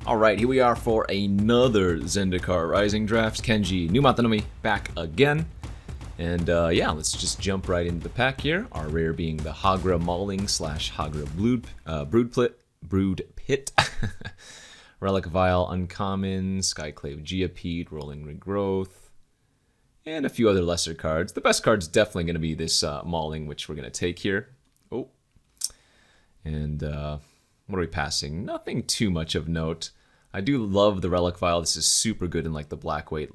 Alright, here we are for another Zendikar Rising draft. Kenji, Numot the Nummy, back again. And yeah, let's just jump right into the pack here. Our rare being the Hagra Mauling / Hagra Brood Pit. Relic Vial, Uncommon, Skyclave Geopede, Rolling Regrowth, and a few other lesser cards. The best card's definitely going to be this Mauling, which we're going to take here. Oh. And what are we passing? Nothing too much of note. I do love the Relic Vial. This is super good in like the black-white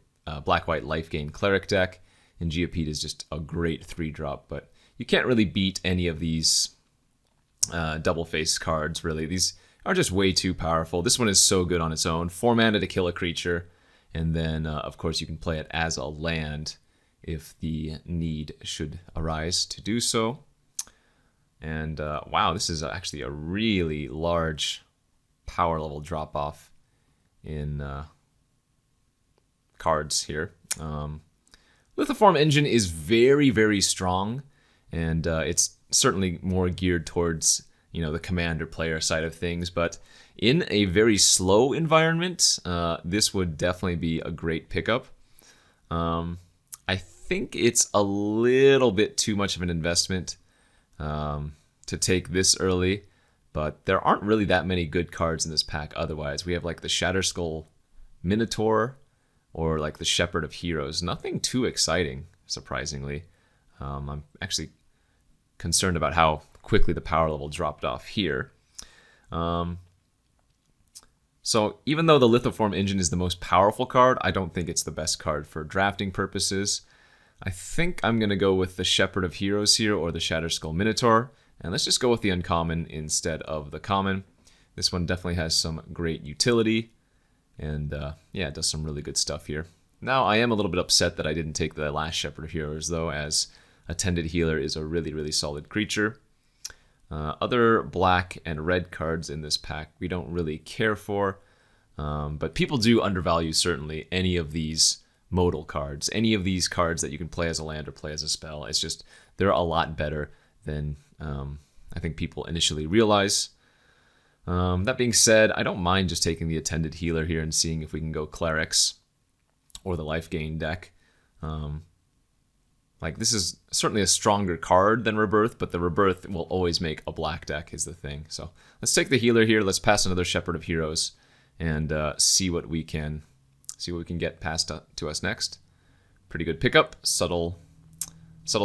life gain cleric deck. And Geopede is just a great 3-drop, but you can't really beat any of these double-face cards, really. These are just way too powerful. This one is so good on its own. 4 mana to kill a creature, and then, of course, you can play it as a land if the need should arise to do so. And, wow, this is actually a really large power level drop-off in cards here. Lithoform Engine is very, very strong, and it's certainly more geared towards, you know, the commander player side of things, but in a very slow environment, this would definitely be a great pickup. I think it's a little bit too much of an investment to take this early, but there aren't really that many good cards in this pack otherwise. We have like the Shatterskull Minotaur, or like the Shepherd of Heroes. Nothing too exciting, surprisingly. I'm actually concerned about how quickly the power level dropped off here. So even though the Lithoform Engine is the most powerful card, I don't think it's the best card for drafting purposes. I think I'm going to go with the Shepherd of Heroes here, or the Shatterskull Minotaur. And let's just go with the uncommon instead of the common. This one definitely has some great utility. And yeah, it does some really good stuff here. Now, I am a little bit upset that I didn't take the last Shepherd of Heroes, though, as Attended Healer is a really, really solid creature. Other black and red cards in this pack we don't really care for, but people do undervalue, certainly, any of these modal cards. Any of these cards that you can play as a land or play as a spell. It's just, they're a lot better than I think people initially realize. That being said, I don't mind just taking the Attended Healer here and seeing if we can go Clerics or the Life Gain deck. Like, this is certainly a stronger card than Rebirth, but the Rebirth will always make a black deck is the thing. So let's take the Healer here. Let's pass another Shepherd of Heroes and see what we can get passed to us next. Pretty good pickup. Subtle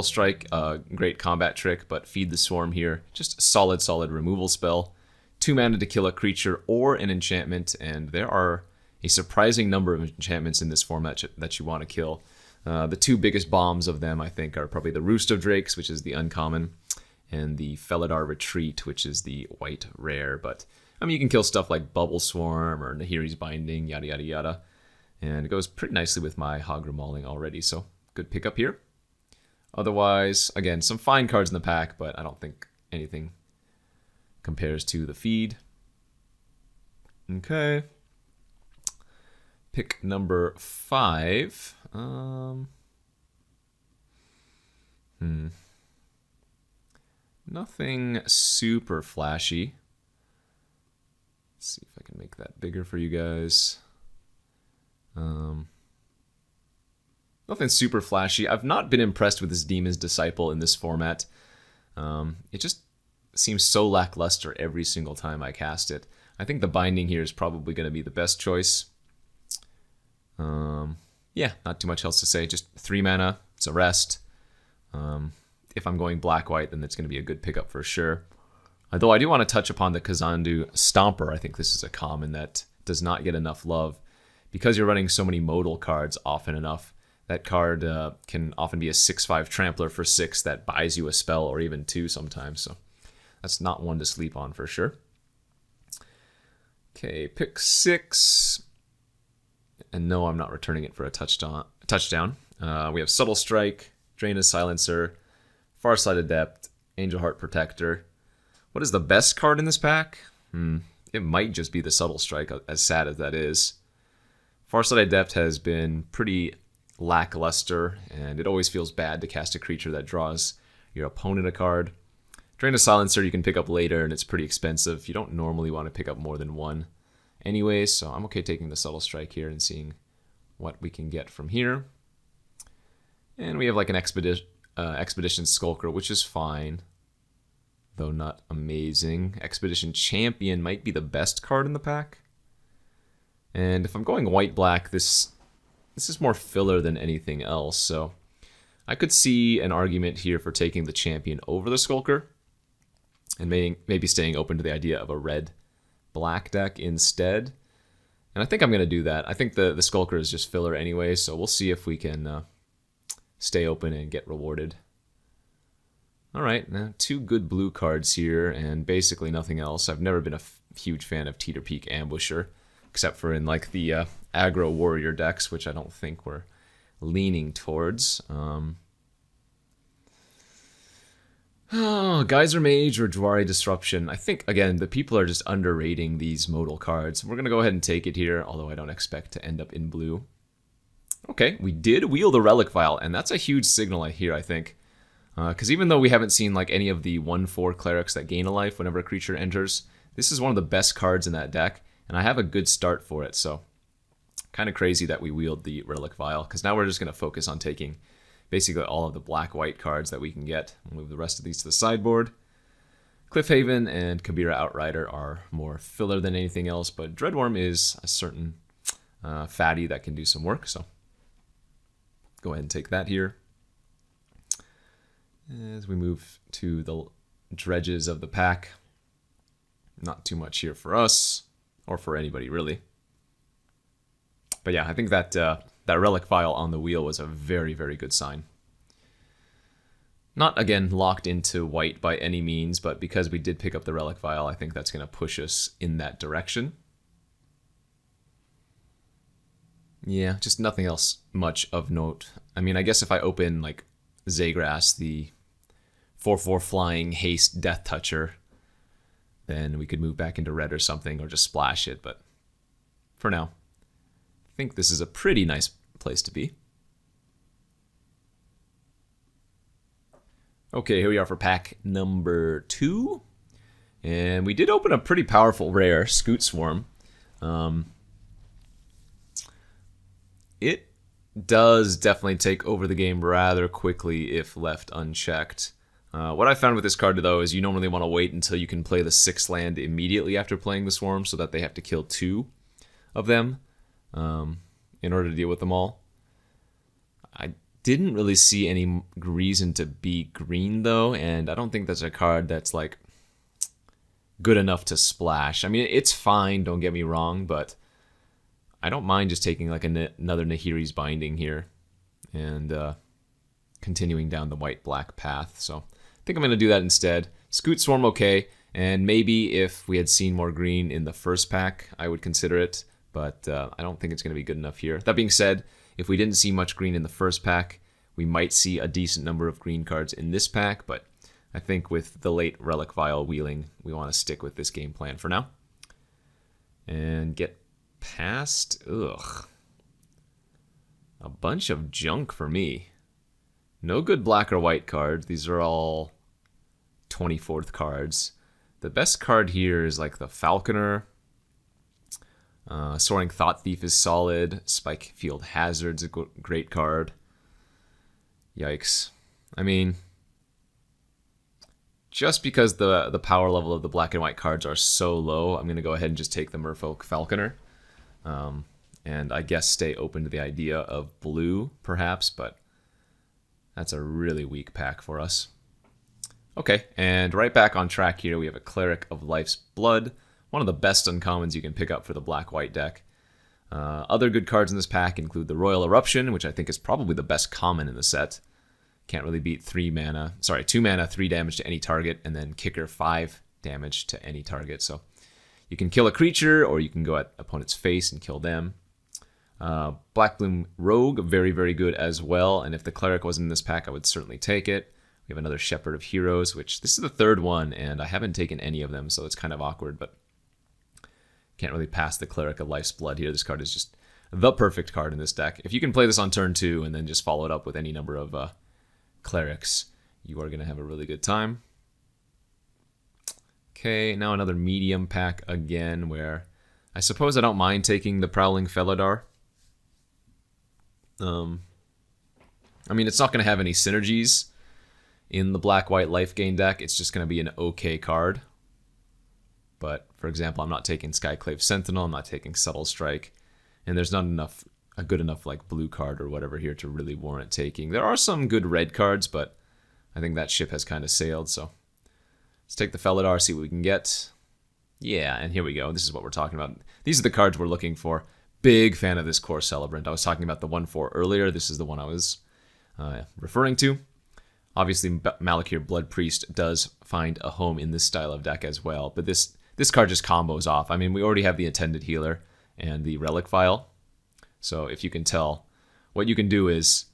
Strike, great combat trick, but Feed the Swarm here. Just solid removal spell. 2 mana to kill a creature or an enchantment, and there are a surprising number of enchantments in this format that you want to kill. The 2 biggest bombs of them, I think, are probably the Roost of Drakes, which is the uncommon, and the Felidar Retreat, which is the white rare. But, I mean, you can kill stuff like Bubble Swarm or Nahiri's Binding, yada yada yada. And it goes pretty nicely with my Hagra Mauling already, so good pickup here. Otherwise, again, some fine cards in the pack, but I don't think anything compares to the feed. Okay. Pick number 5. Nothing super flashy. Let's see if I can make that bigger for you guys. Nothing super flashy. I've not been impressed with this Demon's Disciple in this format. It just seems so lackluster every single time I cast it. I think the Binding here is probably going to be the best choice. Yeah, not too much else to say. Just 3 mana. It's a rest. If I'm going black-white, then it's going to be a good pickup for sure. Although I do want to touch upon the Kazandu Stomper. I think this is a common that does not get enough love. Because you're running so many modal cards often enough, that card can often be a 6/5 Trampler for 6 that buys you a spell, or even 2 sometimes. So that's not one to sleep on for sure. Okay, pick 6. And no, I'm not returning it for a touchdown. We have Subtle Strike, Draina's Silencer, Farsight Adept, Angel Heart Protector. What is the best card in this pack? It might just be the Subtle Strike, as sad as that is. Farsight Adept has been pretty lackluster, and it always feels bad to cast a creature that draws your opponent a card. Draina's Silencer you can pick up later, and it's pretty expensive. You don't normally want to pick up more than 1. anyways, so I'm okay taking the Subtle Strike here and seeing what we can get from here. And we have like an Expedition Skulker, which is fine, though not amazing. Expedition Champion might be the best card in the pack. And if I'm going white-black, this is more filler than anything else, so I could see an argument here for taking the Champion over the Skulker, and maybe staying open to the idea of a red-black deck instead. And I think I'm going to do that. I think the Skulker is just filler anyway, so we'll see if we can stay open and get rewarded. Alright, now 2 good blue cards here, and basically nothing else. I've never been a huge fan of Teeter Peak Ambusher, except for in like the aggro warrior decks, which I don't think we're leaning towards. Geyser Mage or Jwari Disruption. I think, again, the people are just underrating these modal cards. We're going to go ahead and take it here, although I don't expect to end up in blue. Okay, we did wheel the Relic Vial, and that's a huge signal here, I think. Because even though we haven't seen like any of the 1/4 clerics that gain a life whenever a creature enters, this is one of the best cards in that deck, and I have a good start for it, so kind of crazy that we wheeled the Relic Vial, because now we're just going to focus on taking basically all of the black-white cards that we can get. We'll move the rest of these to the sideboard. Cliffhaven and Kabira Outrider are more filler than anything else, but Dreadworm is a certain fatty that can do some work, so go ahead and take that here. As we move to the dredges of the pack, not too much here for us, or for anybody really. But yeah, I think that that Relic Vial on the wheel was a very, very good sign. Not, again, locked into white by any means, but because we did pick up the Relic Vial, I think that's going to push us in that direction. Yeah, just nothing else much of note. I mean, I guess if I open, like, Zagras, the 4/4 flying haste Death Toucher, then we could move back into red or something, or just splash it, but for now, I think this is a pretty nice place to be. Okay, here we are for pack number 2, and we did open a pretty powerful rare, Scoot Swarm. It does definitely take over the game rather quickly if left unchecked. What I found with this card, though, is you normally want to wait until you can play the 6th land immediately after playing the Swarm, so that they have to kill 2 of them in order to deal with them all. I didn't really see any reason to be green, though, and I don't think that's a card that's, like, good enough to splash. I mean, it's fine, don't get me wrong, but I don't mind just taking, like, another Nahiri's Binding here and continuing down the white-black path, so I think I'm going to do that instead. Scoot Swarm, okay, and maybe if we had seen more green in the first pack, I would consider it, but I don't think it's going to be good enough here. That being said, if we didn't see much green in the first pack, we might see a decent number of green cards in this pack, but I think with the late Relic Vial wheeling, we want to stick with this game plan for now. And get past, ugh, a bunch of junk for me. No good black or white cards. These are all 24th cards. The best card here is like the Falconer. Soaring Thought Thief is solid. Spike Field Hazard's a great card. Yikes. I mean, just because the power level of the black and white cards are so low, I'm going to go ahead and just take the Merfolk Falconer. And I guess stay open to the idea of blue, perhaps, but that's a really weak pack for us. Okay, and right back on track here, we have a Cleric of Life's Blood, one of the best uncommons you can pick up for the black-white deck. Other good cards in this pack include the Royal Eruption, which I think is probably the best common in the set. Can't really beat 2 mana, 3 damage to any target, and then Kicker 5 damage to any target. So you can kill a creature, or you can go at opponent's face and kill them. Black Bloom Rogue, very, very good as well, and if the Cleric wasn't in this pack, I would certainly take it. We have another Shepherd of Heroes, which this is the 3rd one, and I haven't taken any of them, so it's kind of awkward, but can't really pass the Cleric of Life's Blood here. This card is just the perfect card in this deck. If you can play this on turn 2 and then just follow it up with any number of Clerics, you are going to have a really good time. Okay, now another medium pack again, where I suppose I don't mind taking the Prowling Felidar. I mean, it's not going to have any synergies in the black-white life gain deck. It's just going to be an okay card. But, for example, I'm not taking Skyclave Sentinel, I'm not taking Subtle Strike, and there's not a good enough like blue card or whatever here to really warrant taking. There are some good red cards, but I think that ship has kind of sailed, so let's take the Felidar, see what we can get. Yeah, and here we go. This is what we're talking about. These are the cards we're looking for. Big fan of this Core Celebrant. I was talking about the 1/4 earlier. This is the one I was referring to. Obviously, Malakir Blood Priest does find a home in this style of deck as well, but this card just combos off. I mean, we already have the Attended Healer and the Relic Vial, so if you can tell, what you can do is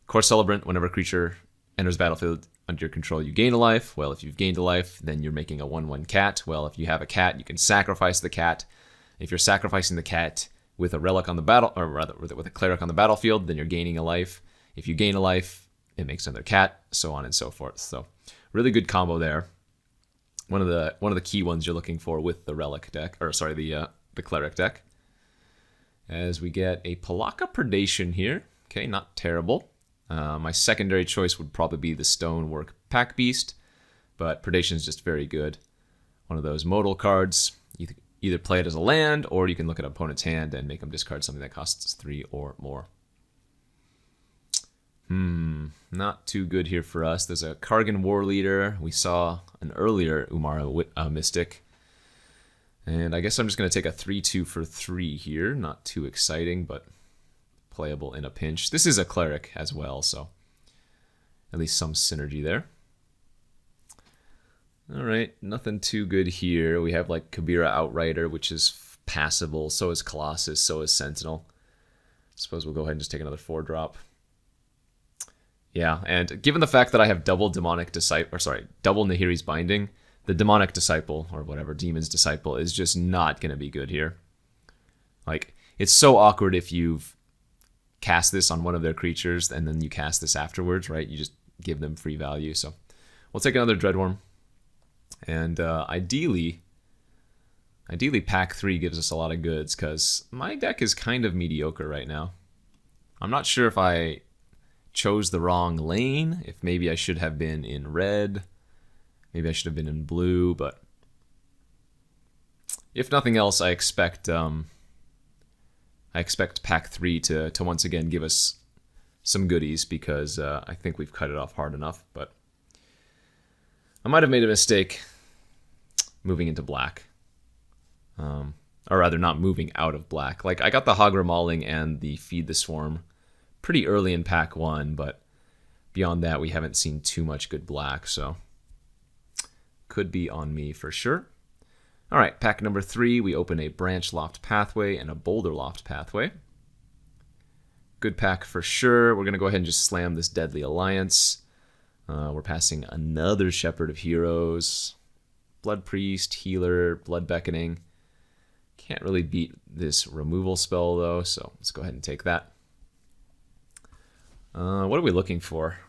Core Celebrant, whenever a creature enters battlefield under your control, you gain a life. Well, if you've gained a life, then you're making a 1/1 cat. Well, if you have a cat, you can sacrifice the cat. If you're sacrificing the cat with a relic on the battle, or rather with a cleric on the battlefield, then you're gaining a life. If you gain a life, it makes another cat, so on and so forth. So, really good combo there. One of the key ones you're looking for with the relic deck, or sorry, the cleric deck. As we get a Palaka Predation here. Okay, not terrible. My secondary choice would probably be the Stonework Pack Beast, but Predation is just very good. One of those modal cards. You either play it as a land, or you can look at an opponent's hand and make them discard something that costs 3 or more. Not too good here for us. There's a Kargan War Leader. We saw an earlier Umara Mystic. And I guess I'm just going to take a 3/2 for 3 here. Not too exciting, but playable in a pinch. This is a cleric as well, so at least some synergy there. Alright, nothing too good here. We have like Kabira Outrider, which is passable. So is Colossus, so is Sentinel. Suppose we'll go ahead and just take another 4-drop. Yeah, and given the fact that I have double Demonic Disciple, or sorry, double Nahiri's Binding, the Demonic Disciple, or whatever, Demon's Disciple, is just not going to be good here. Like, it's so awkward if you've cast this on one of their creatures, and then you cast this afterwards, right? You just give them free value, so we'll take another Dreadworm. And ideally, pack 3 gives us a lot of goods, because my deck is kind of mediocre right now. I'm not sure if I chose the wrong lane, if maybe I should have been in red, maybe I should have been in blue, but if nothing else, I expect pack 3 to once again give us some goodies, because I think we've cut it off hard enough, but I might have made a mistake moving into black. Or rather, not moving out of black. Like, I got the Hagra Mauling and the Feed the Swarm pretty early in pack 1, but beyond that, we haven't seen too much good black, so could be on me for sure. All right, pack number 3, we open a Branch Loft Pathway and a Boulder Loft Pathway. Good pack for sure. We're going to go ahead and just slam this Deadly Alliance. We're passing another Shepherd of Heroes, Blood Priest, Healer, Blood Beckoning. Can't really beat this removal spell, though, so let's go ahead and take that. What are we looking for?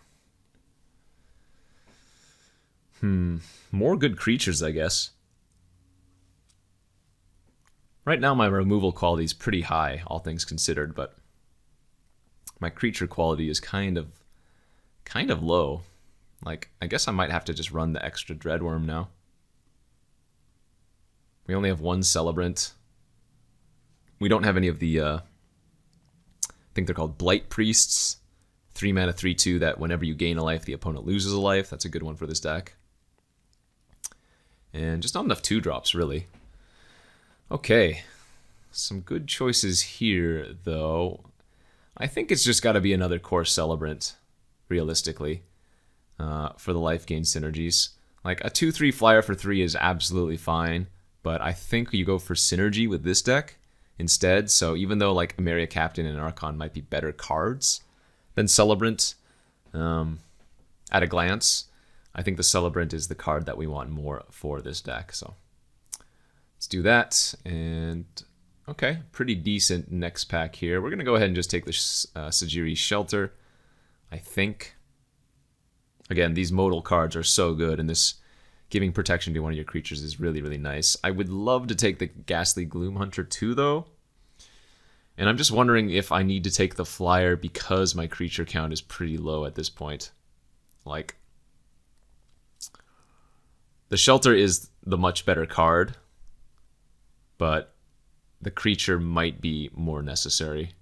More good creatures, I guess. Right now, my removal quality is pretty high, all things considered, but my creature quality is kind of low. Like, I guess I might have to just run the extra Dreadworm now. We only have one Celebrant. We don't have any of the, I think they're called Blight Priests. 3 mana, 3/2, that whenever you gain a life, the opponent loses a life. That's a good one for this deck. And just not enough 2-drops, really. Okay. Some good choices here, though. I think it's just got to be another Core Celebrant, realistically, for the life gain synergies. Like, a 2/3 flyer for 3 is absolutely fine, but I think you go for synergy with this deck instead. So even though, like, Emeria Captain and Archon might be better cards than Celebrant at a glance, I think the Celebrant is the card that we want more for this deck. So let's do that. And okay, pretty decent next pack here. We're going to go ahead and just take the Sajiri Shelter, I think. Again, these modal cards are so good, and this giving protection to one of your creatures is really, really nice. I would love to take the Ghastly Gloom Hunter too, though. And I'm just wondering if I need to take the flyer because my creature count is pretty low at this point. Like, the shelter is the much better card, but the creature might be more necessary.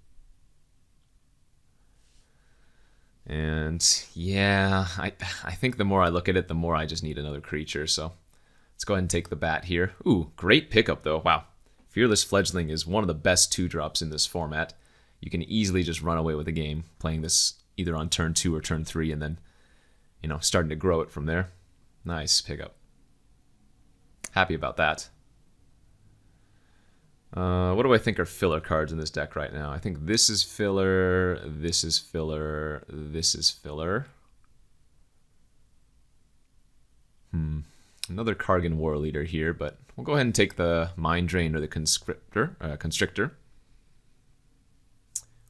And yeah, I think the more I look at it, the more I just need another creature. So let's go ahead and take the bat here. Ooh, great pickup though. Wow. Fearless Fledgling is one of the best 2-drops in this format. You can easily just run away with the game playing this either on turn 2 or turn 3 and then, you know, starting to grow it from there. Nice pickup. Happy about that. What do I think are filler cards in this deck right now? I think this is filler, this is filler, this is filler. Another Kargan War Leader here, but we'll go ahead and take the Mind Drain or the Constrictor.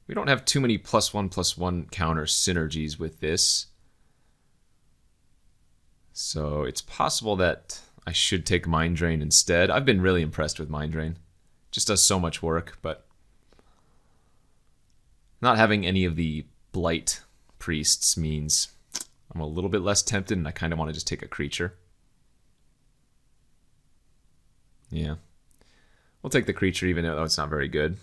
We don't have too many +1/+1 counter synergies with this. So it's possible that I should take Mind Drain instead. I've been really impressed with Mind Drain. Just does so much work, but not having any of the Blight priests means I'm a little bit less tempted and I kind of want to just take a creature. Yeah. We'll take the creature even though it's not very good.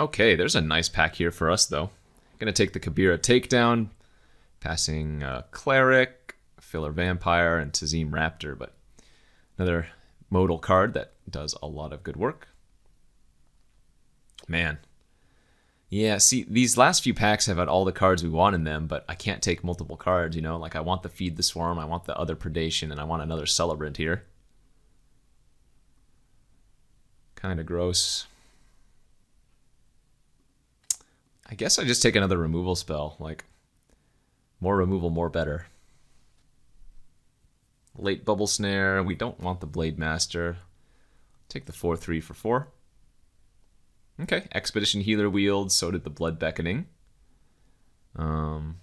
Okay, there's a nice pack here for us though. Gonna take the Kabira Takedown, passing Cleric, Filler Vampire, and Tazim Raptor, but another modal card that does a lot of good work. Man. Yeah, see, these last few packs have had all the cards we want in them, but I can't take multiple cards, you know? Like, I want the Feed the Swarm, I want the other Predation, and I want another Celebrant here. Kind of gross. I guess I just take another removal spell. Like, more removal, more better. Late Bubble Snare. We don't want the Blade Master. Take the 4/3 for 4. Okay, Expedition Healer Wield, so did the Blood Beckoning. I'm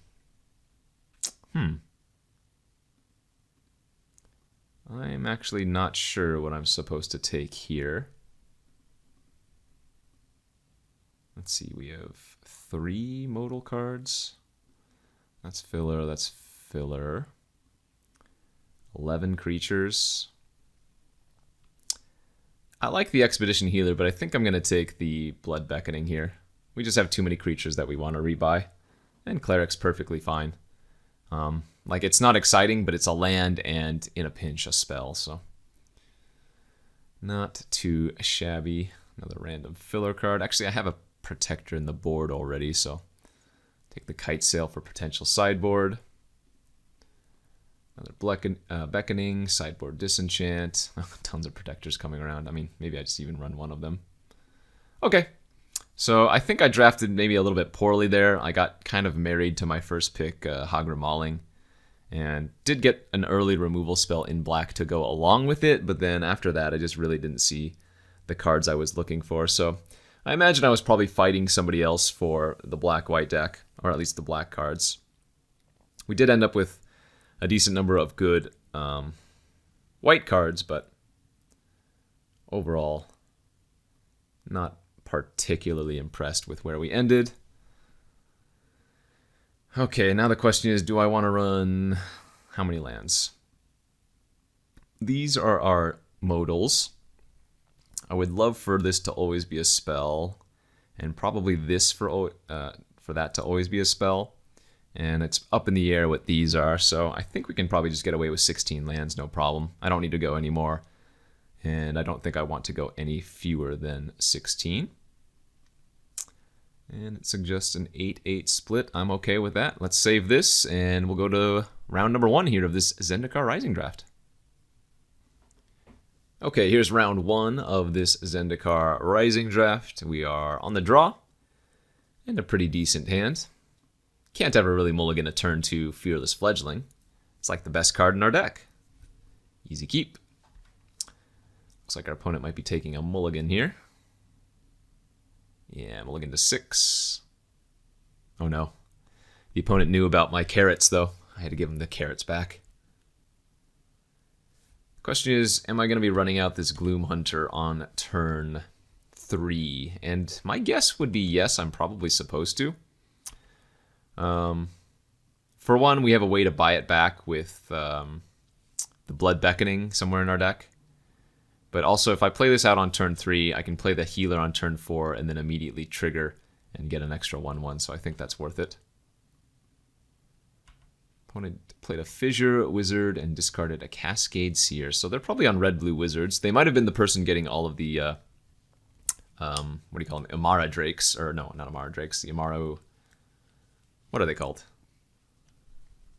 actually not sure what I'm supposed to take here. Let's see, we have 3 modal cards. That's filler, that's filler. 11 creatures. I like the Expedition Healer, but I think I'm going to take the Blood Beckoning here. We just have too many creatures that we want to rebuy. And Cleric's perfectly fine. Like, it's not exciting, but it's a land and, in a pinch, a spell, so not too shabby. Another random filler card. Actually, I have a Protector in the board already, so take the Kite Sail for potential sideboard. Another Beckoning, sideboard Disenchant. Tons of Protectors coming around. I mean, maybe I just even run one of them. Okay, so I think I drafted maybe a little bit poorly there. I got kind of married to my first pick, Hagra Mauling, and did get an early removal spell in black to go along with it, but then after that I just really didn't see the cards I was looking for. So I imagine I was probably fighting somebody else for the black-white deck, or at least the black cards. We did end up with a decent number of good white cards, but overall not particularly impressed with where we ended. Okay, now the question is, do I want to run how many lands? These are our modals. I would love for this to always be a spell, and probably this for that to always be a spell. And it's up in the air what these are, so I think we can probably just get away with 16 lands, no problem. I don't need to go any more, and I don't think I want to go any fewer than 16. And it suggests an 8-8 split. I'm okay with that. Let's save this, and we'll go to round number 1 here of this Zendikar Rising draft. Okay, here's round 1 of this Zendikar Rising draft. We are on the draw, and a pretty decent hand. Can't ever really mulligan a turn 2 Fearless Fledgling. It's like the best card in our deck. Easy keep. Looks like our opponent might be taking a mulligan here. Yeah, mulligan to 6. Oh no. The opponent knew about my carrots though. I had to give him the carrots back. Question is, am I going to be running out this Gloom Hunter on turn 3? And my guess would be yes, I'm probably supposed to. For one, we have a way to buy it back with the Blood Beckoning somewhere in our deck. But also, if I play this out on turn 3, I can play the healer on turn 4 and then immediately trigger and get an extra 1/1, so I think that's worth it. Opponent played a Fissure Wizard and discarded a Cascade Seer, so they're probably on red-blue wizards. They might have been the person getting all of the, what do you call them, Amara Drakes, or no, not Amara Drakes, the Amaro, what are they called?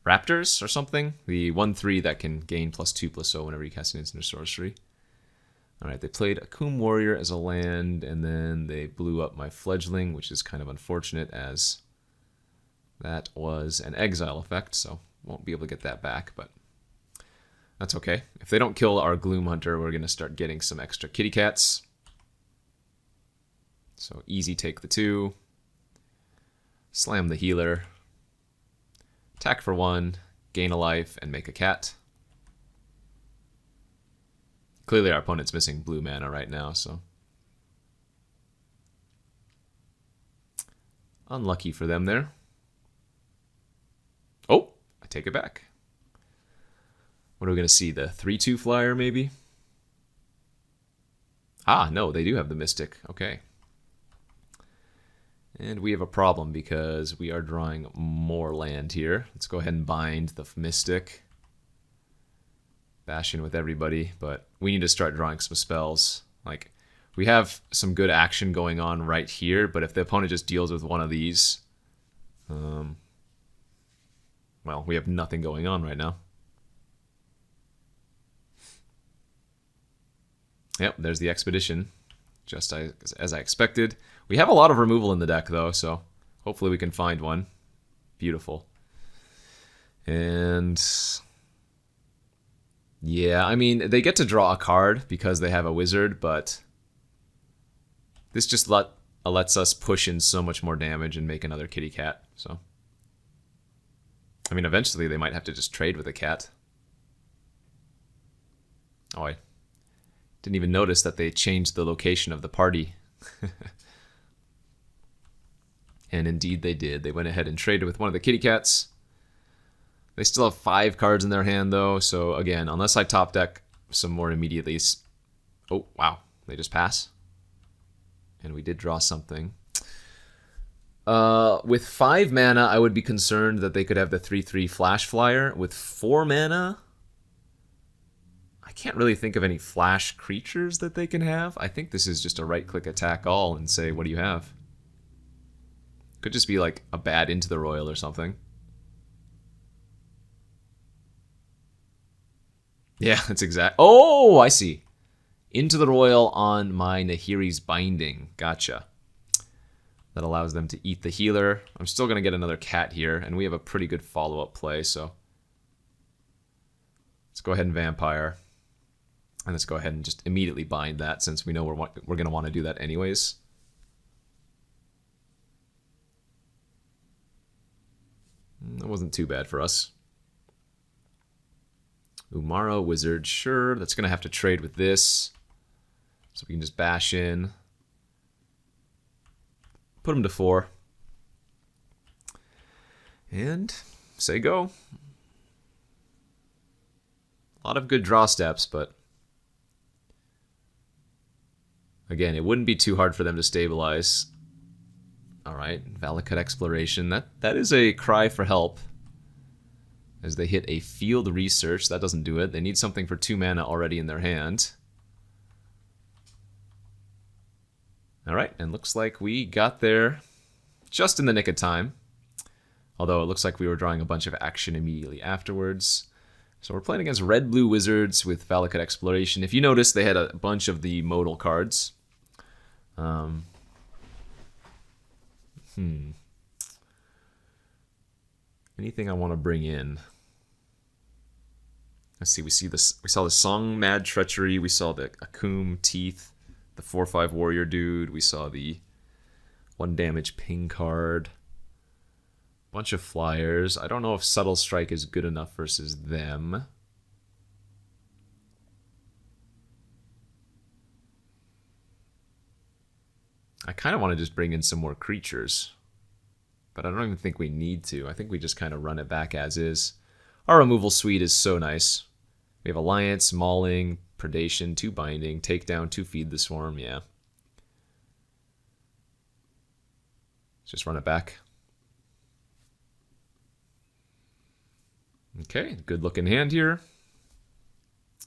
Raptors or something? The 1/3 that can gain +2/+0 whenever you cast an instant or sorcery. Alright, they played Akum Warrior as a land, and then they blew up my Fledgling, which is kind of unfortunate as that was an exile effect, so won't be able to get that back, but that's okay. If they don't kill our Gloom Hunter, we're going to start getting some extra kitty cats. So easy take the 2. Slam the healer. Attack for 1, gain a life, and make a cat. Clearly our opponent's missing blue mana right now, so unlucky for them there. Oh, I take it back. What are we going to see? The 3/2 flyer, maybe? Ah, no, they do have the Mystic. Okay. And we have a problem because we are drawing more land here. Let's go ahead and bind the Mystic. Bash in with everybody, but we need to start drawing some spells. Like, we have some good action going on right here, but if the opponent just deals with one of these, well, we have nothing going on right now. Yep, there's the Expedition, just as I expected. We have a lot of removal in the deck, though, so hopefully we can find one. Beautiful. And yeah, I mean, they get to draw a card because they have a wizard, but this just lets us push in so much more damage and make another kitty cat, so. I mean, eventually they might have to just trade with a cat. Oh, I didn't even notice that they changed the location of the party. And indeed they did. They went ahead and traded with one of the kitty cats. They still have 5 cards in their hand, though, so again, unless I top deck some more immediately... Oh, wow. They just pass. And we did draw something. With 5 mana, I would be concerned that they could have the 3/3 Flash Flyer. With 4 mana, I can't really think of any flash creatures that they can have. I think this is just a right-click attack all and say, what do you have? Could just be like a bad Into the Royal or something. Yeah, that's exact. Oh, I see. Into the Royal on my Nahiri's Binding. Gotcha. That allows them to eat the healer. I'm still going to get another cat here, and we have a pretty good follow-up play, so let's go ahead and Vampire. And let's go ahead and just immediately bind that, since we know we're going to want to do that anyways. That wasn't too bad for us. Umaro Wizard, sure. That's going to have to trade with this. So we can just bash in. Put him to 4. And say go. A lot of good draw steps, but again, it wouldn't be too hard for them to stabilize. Alright, Valakut Exploration. That is a cry for help. As they hit a Field Research. That doesn't do it. They need something for 2 mana already in their hand. Alright, and looks like we got there just in the nick of time. Although it looks like we were drawing a bunch of action immediately afterwards. So we're playing against red-blue wizards with Valakut Exploration. If you notice, they had a bunch of the modal cards. Anything I want to bring in? Let's see. We saw the Song Mad Treachery. We saw the Akum Teeth, the 4/5 Warrior dude. We saw the 1 damage ping card. Bunch of flyers. I don't know if Subtle Strike is good enough versus them. I kind of want to just bring in some more creatures. But I don't even think we need to. I think we just kind of run it back as is. Our removal suite is so nice. We have Alliance, Mauling, Predation, 2 Binding, Takedown, 2 Feed the Swarm, yeah. Let's just run it back. Okay, good looking hand here.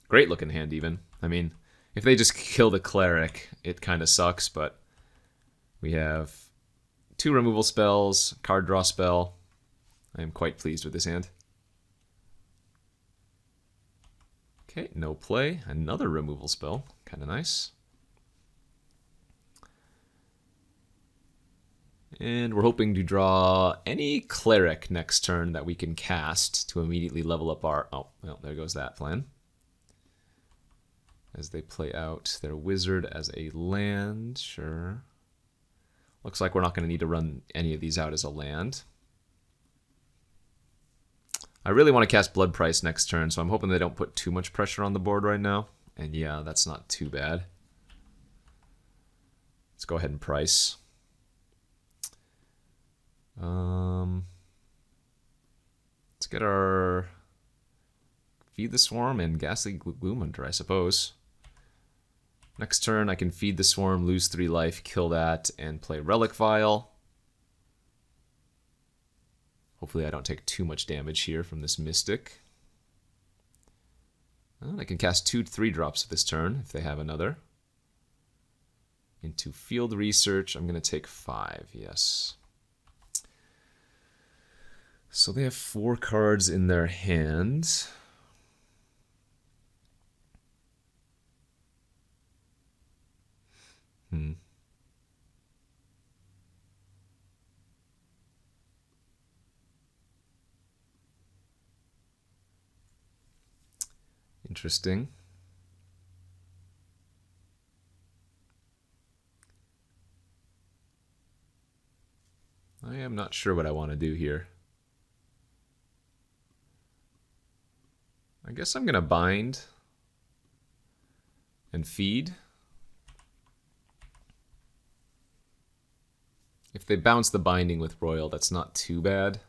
Great looking hand even. I mean, if they just kill the Cleric, it kind of sucks, but we have 2 removal spells, card draw spell. I am quite pleased with this hand. Okay, no play. Another removal spell. Kind of nice. And we're hoping to draw any Cleric next turn that we can cast to immediately level up our... Oh, well, there goes that plan. As they play out their Wizard as a land, sure. Looks like we're not going to need to run any of these out as a land. I really want to cast Blood Price next turn, so I'm hoping they don't put too much pressure on the board right now. And yeah, that's not too bad. Let's go ahead and price. Let's get our Feed the Swarm and Ghastly Gloom Hunter, I suppose. Next turn, I can Feed the Swarm, lose 3 life, kill that, and play Relic Vial. Hopefully I don't take too much damage here from this Mystic. Well, I can cast 2 3-drops this turn, if they have another. Into Field Research, I'm going to take 5, yes. So they have 4 cards in their hand. Interesting. I am not sure what I want to do here. I guess I'm going to bind and feed. If they bounce the binding with Royal, that's not too bad.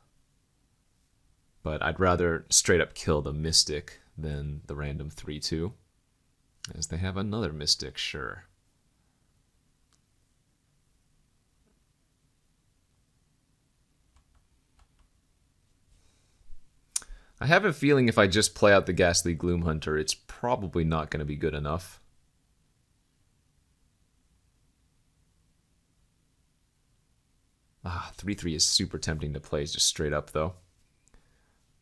But I'd rather straight up kill the Mystic than the random 3/2. As they have another Mystic, sure. I have a feeling if I just play out the Ghastly Gloom Hunter, it's probably not going to be good enough. Ah, 3/3 is super tempting to play just straight up, though.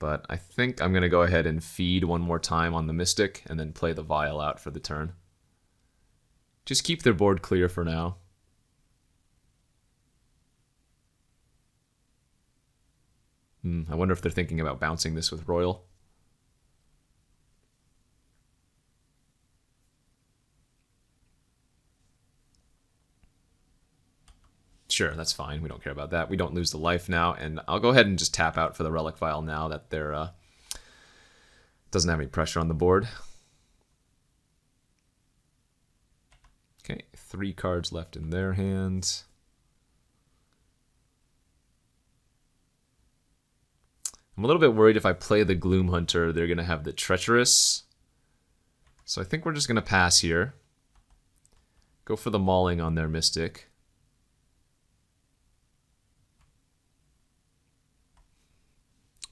But I think I'm going to go ahead and feed one more time on the Mystic and then play the Vial out for the turn. Just keep their board clear for now. I wonder if they're thinking about bouncing this with Royal. Sure, that's fine. We don't care about that. We don't lose the life now, and I'll go ahead and just tap out for the Relic Vial now that they're doesn't have any pressure on the board. Okay, 3 cards left in their hands. I'm a little bit worried if I play the Gloom Hunter, they're going to have the Treacherous. So I think we're just going to pass here. Go for the Mauling on their Mystic.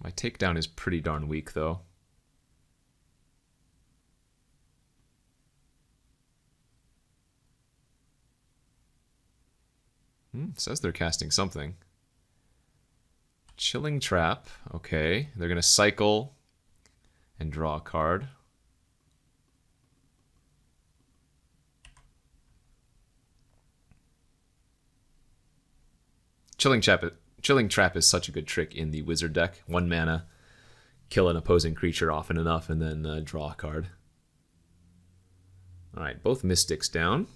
My takedown is pretty darn weak, though. Says they're casting something. Chilling Trap. Okay. They're going to cycle and draw a card. Chilling Trap is such a good trick in the Wizard deck. 1 mana, kill an opposing creature often enough, and then draw a card. Alright, both Mystics down.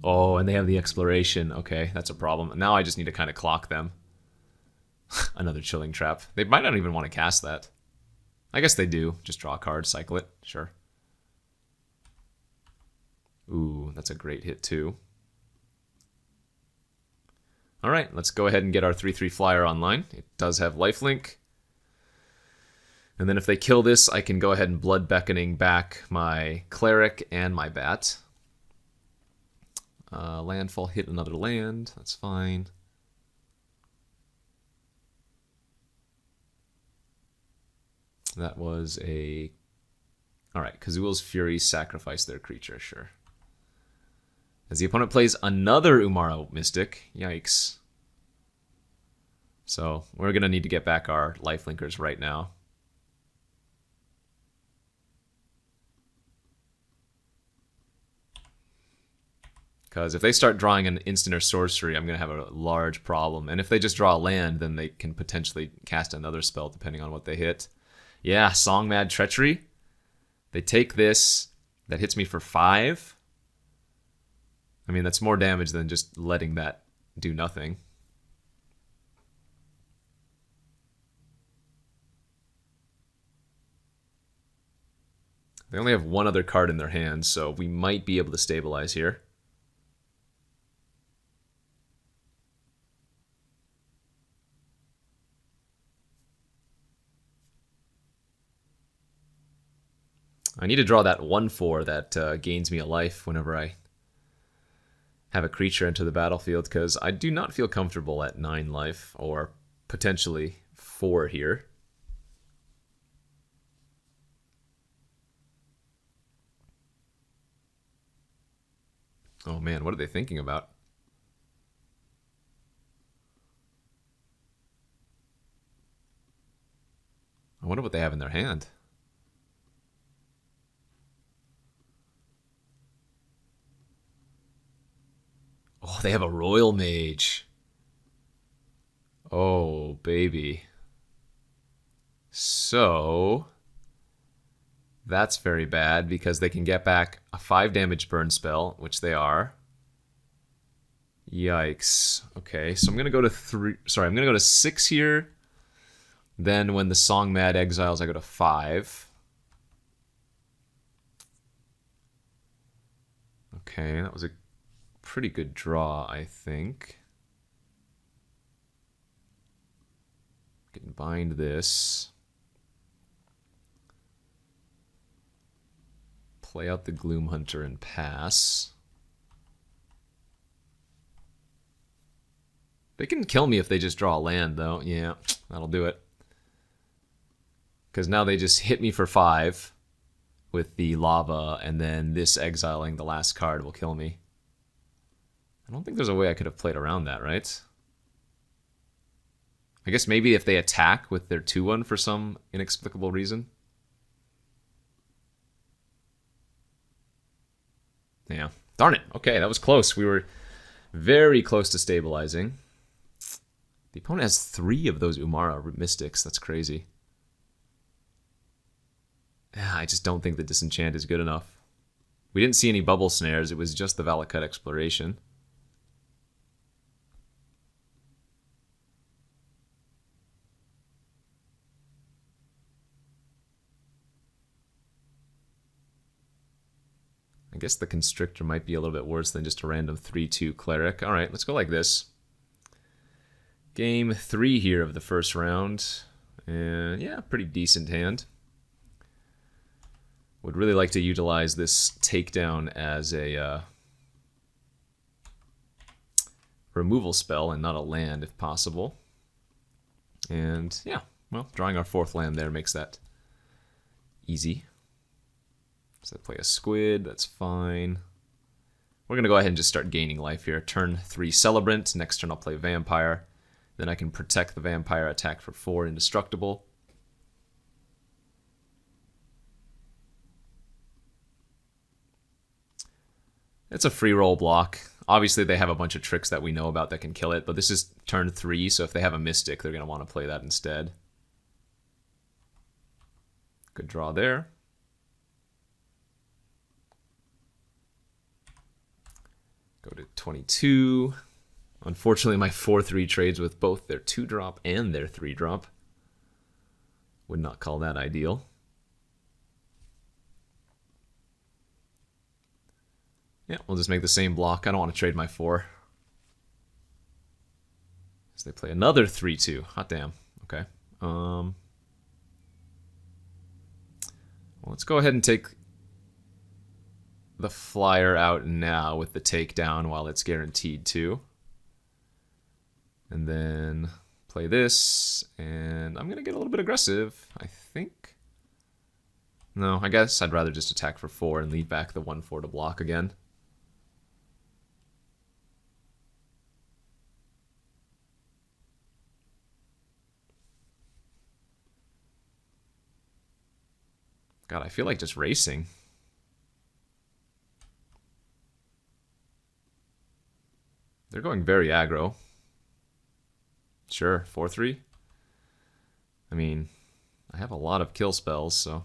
Oh, and they have the Exploration. Okay, that's a problem. Now I just need to kind of clock them. Another Chilling Trap. They might not even want to cast that. I guess they do. Just draw a card, cycle it. Sure. Ooh, that's a great hit too. Alright, let's go ahead and get our 3/3 flyer online. It does have lifelink. And then if they kill this, I can go ahead and Blood Beckoning back my Cleric and my Bat. Landfall hit another land. That's fine. That was a... Alright, Kazuil's Fury sacrificed their creature, sure. As the opponent plays another Umara Mystic. Yikes. So, we're going to need to get back our lifelinkers right now. Because if they start drawing an instant or sorcery, I'm going to have a large problem. And if they just draw a land, then they can potentially cast another spell depending on what they hit. Yeah, Songmad Treachery. They take this. That hits me for 5. I mean, that's more damage than just letting that do nothing. They only have one other card in their hands, so we might be able to stabilize here. I need to draw that 1/4 that gains me a life whenever I have a creature enter the battlefield, because I do not feel comfortable at 9 life, or potentially 4 here. Oh man, what are they thinking about? I wonder what they have in their hand. Oh, they have a Royal Mage. Oh, baby. So, that's very bad because they can get back a 5 damage burn spell, which they are. Yikes. Okay, so I'm going to go to 3. Sorry, I'm going to go to 6 here. Then when the Songmad exiles, I go to 5. Okay, that was a pretty good draw, I think. Can bind this. Play out the Gloom Hunter and pass. They can kill me if they just draw a land, though. Yeah, that'll do it. Because now they just hit me for 5 with the lava, and then this exiling the last card will kill me. I don't think there's a way I could have played around that, right? I guess maybe if they attack with their 2/1 for some inexplicable reason. Yeah. Darn it. Okay, that was close. We were very close to stabilizing. The opponent has 3 of those Umara Mystics. That's crazy. I just don't think the Disenchant is good enough. We didn't see any bubble snares. It was just the Valakut Exploration. I guess the Constrictor might be a little bit worse than just a random 3/2 Cleric. Alright, let's go like this. Game 3 here of the first round. And yeah, pretty decent hand. Would really like to utilize this takedown as a removal spell and not a land if possible. And yeah, well, drawing our 4th land there makes that easy. So I play a Squid, that's fine. We're going to go ahead and just start gaining life here. Turn 3 Celebrant, next turn I'll play Vampire. Then I can protect the Vampire, attack for 4, indestructible. It's a free roll block. Obviously they have a bunch of tricks that we know about that can kill it, but this is turn 3, so if they have a Mystic, they're going to want to play that instead. Good draw there. Go to 22. Unfortunately, my 4/3 trades with both their 2-drop and their 3-drop. Would not call that ideal. Yeah, we'll just make the same block. I don't want to trade my 4. So they play another 3/2. Hot damn. Okay. Well, let's go ahead and take the flyer out now with the takedown while it's guaranteed to. And then play this, and I'm going to get a little bit aggressive, I think. No, I guess I'd rather just attack for 4 and leave back the 1/4 to block again. God, I feel like just racing. They're going very aggro. Sure, 4/3. I mean, I have a lot of kill spells, so...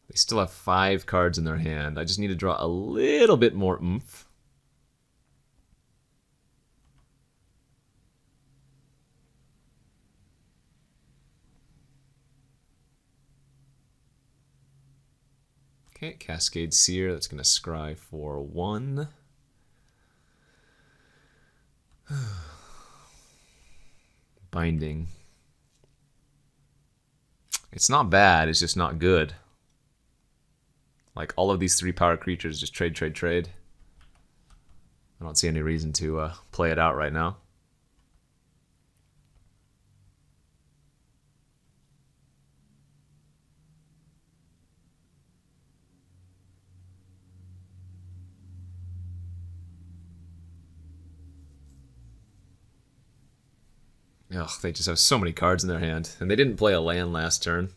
They still have 5 cards in their hand. I just need to draw a little bit more oomph. Okay, Cascade Seer, that's going to scry for 1. Binding. It's not bad, it's just not good. Like, all of these 3-power creatures just trade, trade, trade. I don't see any reason to play it out right now. Ugh, they just have so many cards in their hand. And they didn't play a land last turn.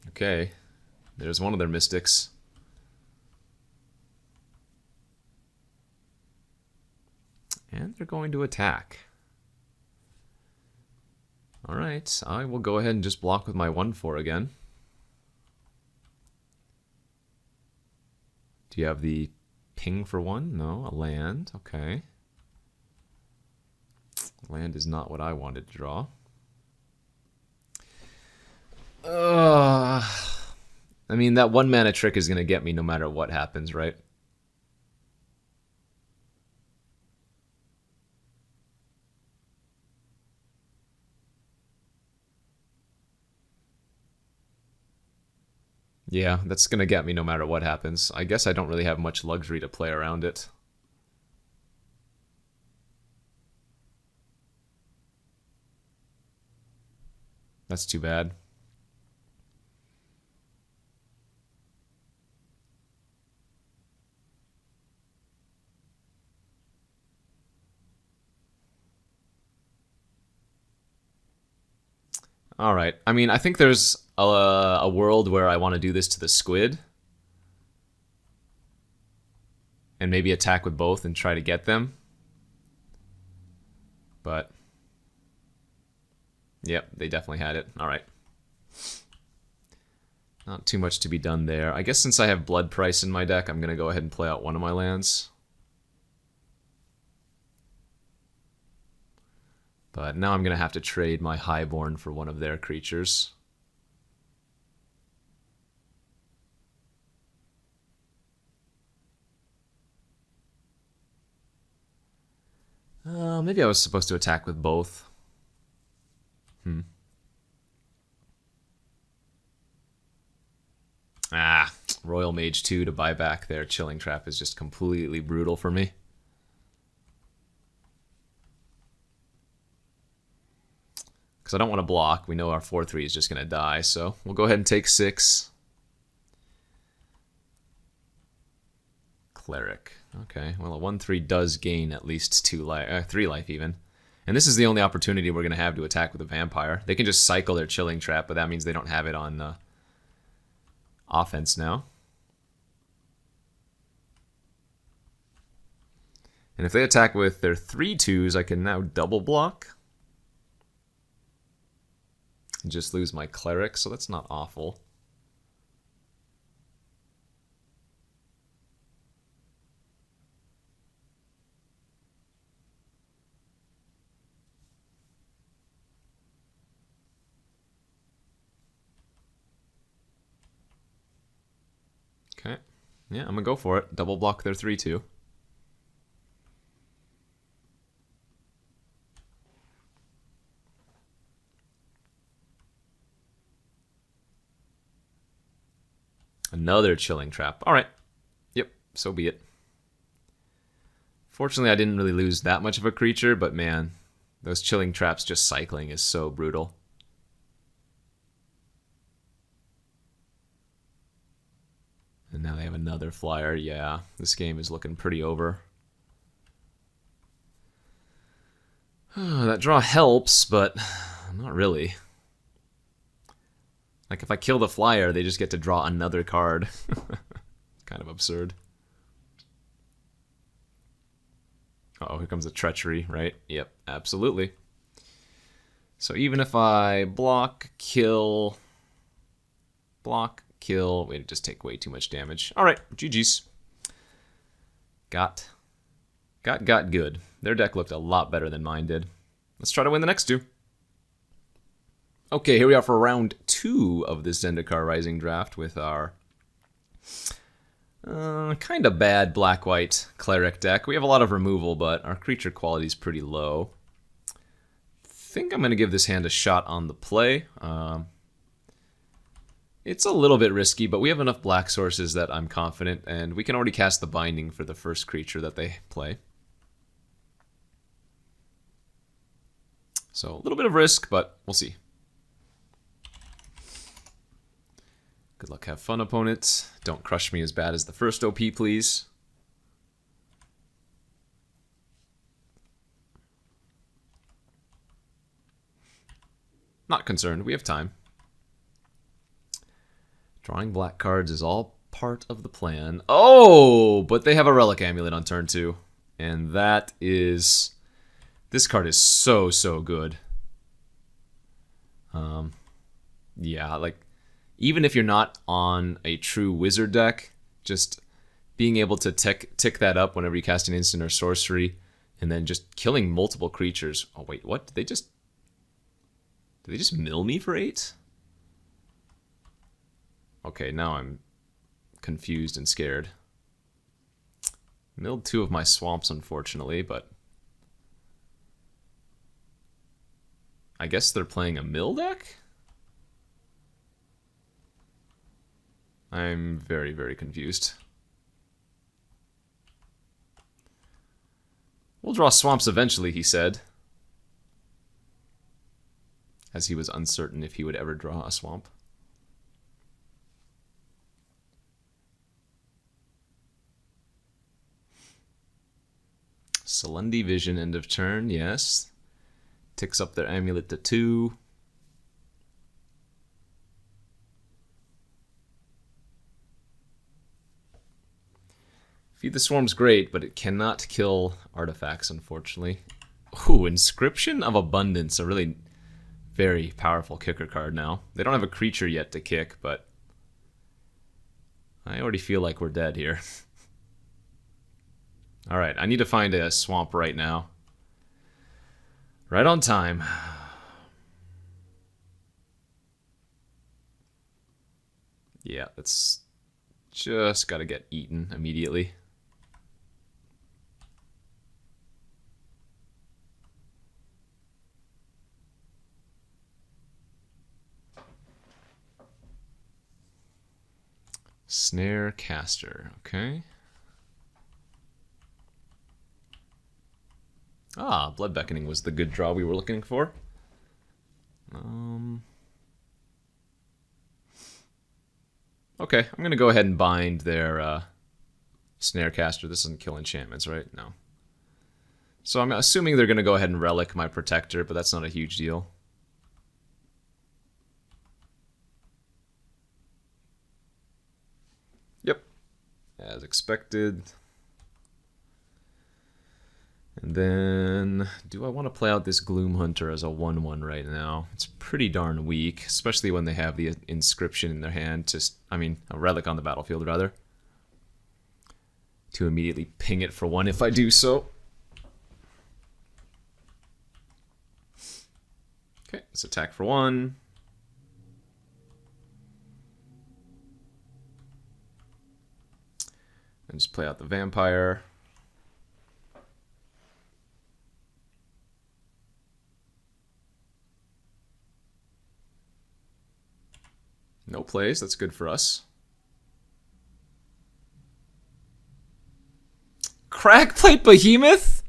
Okay, there's one of their mystics. And they're going to attack. Alright, I will go ahead and just block with my 1/4 again. Do you have the ping for 1? No, a land. Okay. Land is not what I wanted to draw. I mean, that 1-mana trick is going to get me no matter what happens, right? Yeah, that's going to get me no matter what happens. I guess I don't really have much luxury to play around it. That's too bad. Alright, I mean, I think there's a world where I want to do this to the squid. And maybe attack with both and try to get them. But... Yep, they definitely had it. Alright. Not too much to be done there. I guess since I have Blood Price in my deck, I'm going to go ahead and play out one of my lands. But now I'm going to have to trade my Highborn for one of their creatures. Maybe I was supposed to attack with both. Royal Mage 2 to buy back their Chilling Trap is just completely brutal for me. Because I don't want to block. We know our 4/3 is just going to die, so we'll go ahead and take 6. Cleric. Okay, well a 1/3 does gain at least 3 life even. And this is the only opportunity we're going to have to attack with a vampire. They can just cycle their Chilling Trap, but that means they don't have it on offense now. And if they attack with their 3/2s, I can now double block. And just lose my cleric, so that's not awful. Okay. Yeah, I'm gonna go for it. Double block their 3/2. Another chilling trap. Alright. Yep, so be it. Fortunately, I didn't really lose that much of a creature, but man, those chilling traps just cycling is so brutal. And now they have another flyer. Yeah, this game is looking pretty over. That draw helps, but not really. Like, if I kill the flyer, they just get to draw another card. Kind of absurd. Uh-oh, here comes the treachery, right? Yep, absolutely. So even if I block, kill... Wait, it just take way too much damage. Alright, GG's. Got good. Their deck looked a lot better than mine did. Let's try to win the next two. Okay, here we are for round 2 of this Zendikar Rising draft with our kind of bad black-white cleric deck. We have a lot of removal, but our creature quality is pretty low. I think I'm going to give this hand a shot on the play. It's a little bit risky, but we have enough black sources that I'm confident, and we can already cast the binding for the first creature that they play. So a little bit of risk, but we'll see. Good luck, have fun, opponents. Don't crush me as bad as the first OP, please. Not concerned, we have time. Drawing black cards is all part of the plan. Oh, but they have a Relic Amulet on turn 2. And that is... This card is so good. Yeah, like, even if you're not on a true wizard deck, just being able to tick that up whenever you cast an instant or sorcery, and then just killing multiple creatures. Oh wait, what? Did they just mill me for 8? Okay, now I'm confused and scared. Milled 2 of my swamps, unfortunately, but I guess they're playing a mill deck? I'm very confused. We'll draw swamps eventually, he said. As he was uncertain if he would ever draw a swamp. Selendi Vision, end of turn, yes. Ticks up their amulet to 2. Feed the Swarm's great, but it cannot kill artifacts, unfortunately. Ooh, Inscription of Abundance, a really very powerful kicker card now. They don't have a creature yet to kick, but I already feel like we're dead here. Alright, I need to find a swamp right now. Right on time. Yeah, that's just gotta get eaten immediately. Snare Caster, okay. Ah, Blood Beckoning was the good draw we were looking for. Okay, I'm going to go ahead and bind their Snare Caster. This doesn't kill enchantments, right? No. So I'm assuming they're going to go ahead and Relic my Protector, but that's not a huge deal. Yep, as expected. And then, do I want to play out this Gloom Hunter as a 1/1 right now? It's pretty darn weak, especially when they have the inscription in their hand. I mean, a relic on the battlefield, rather. To immediately ping it for 1 if I do so. Okay, let's attack for 1. And just play out the vampire. No plays, that's good for us. Crackplate Behemoth?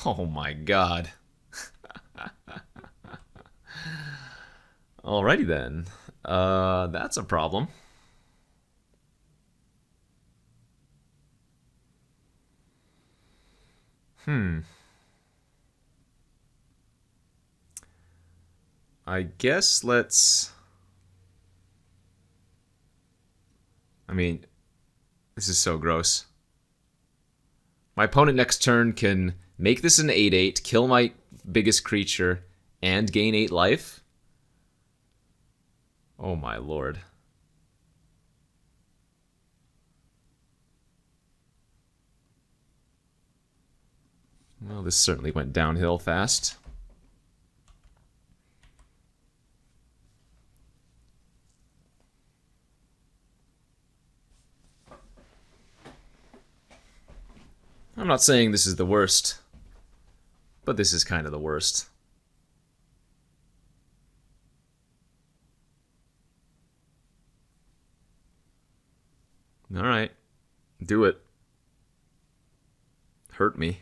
Oh my god. Alrighty then. That's a problem. I guess let's... I mean, this is so gross. My opponent next turn can make this an 8/8, kill my biggest creature, and gain 8 life? Oh my lord. Well, this certainly went downhill fast. I'm not saying this is the worst, but this is kind of the worst. Alright, do it. Hurt me.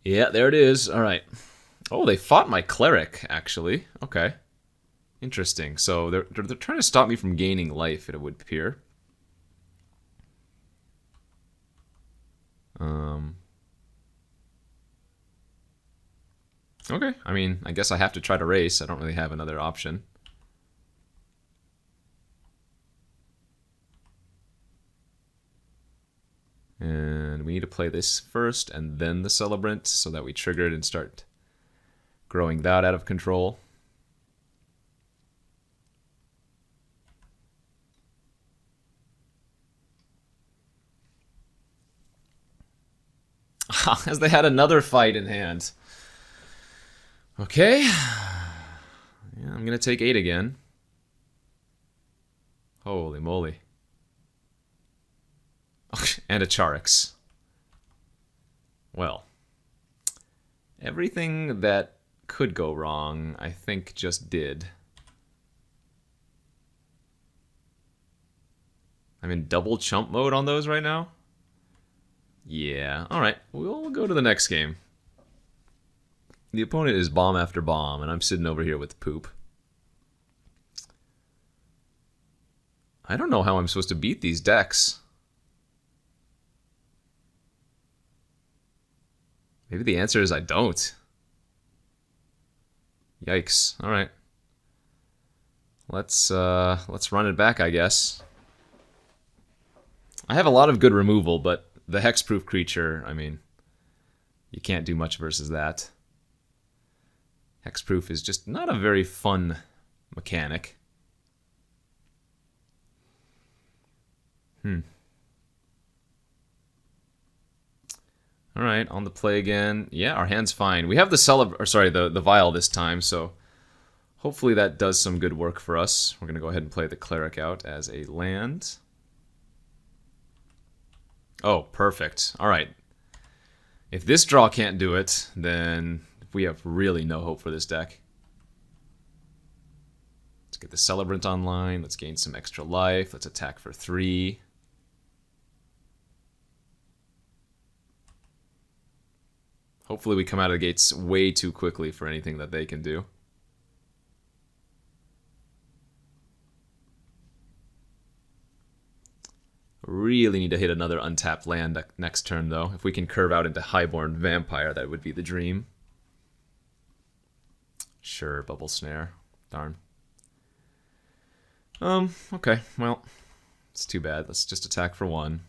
Yeah, there it is. Alright. Oh, they fought my cleric, actually. Okay. Interesting. So they're trying to stop me from gaining life, it would appear. Okay, I mean, I guess I have to try to race. I don't really have another option. And we need to play this first and then the Celebrant so that we trigger it and start growing that out of control. As they had another fight in hand. Okay. Yeah, I'm going to take 8 again. Holy moly. And a Charix. Well. Everything that could go wrong, I think just did. I'm in double chump mode on those right now? Yeah, alright. We'll go to the next game. The opponent is bomb after bomb, and I'm sitting over here with poop. I don't know how I'm supposed to beat these decks. Maybe the answer is I don't. Yikes. Alright. Let's run it back, I guess. I have a lot of good removal, but the hexproof creature, I mean, you can't do much versus that. Hexproof is just not a very fun mechanic. Alright, on the play again. Yeah, our hand's fine. We have the Vial this time, so hopefully that does some good work for us. We're going to go ahead and play the Cleric out as a land. Oh, perfect. Alright. If this draw can't do it, then we have really no hope for this deck. Let's get the Celebrant online. Let's gain some extra life. Let's attack for 3. Hopefully we come out of the gates way too quickly for anything that they can do. Really need to hit another untapped land next turn, though. If we can curve out into Highborn Vampire, that would be the dream. Sure, Bubble Snare. Darn. Okay, well, It's too bad. Let's just attack for 1.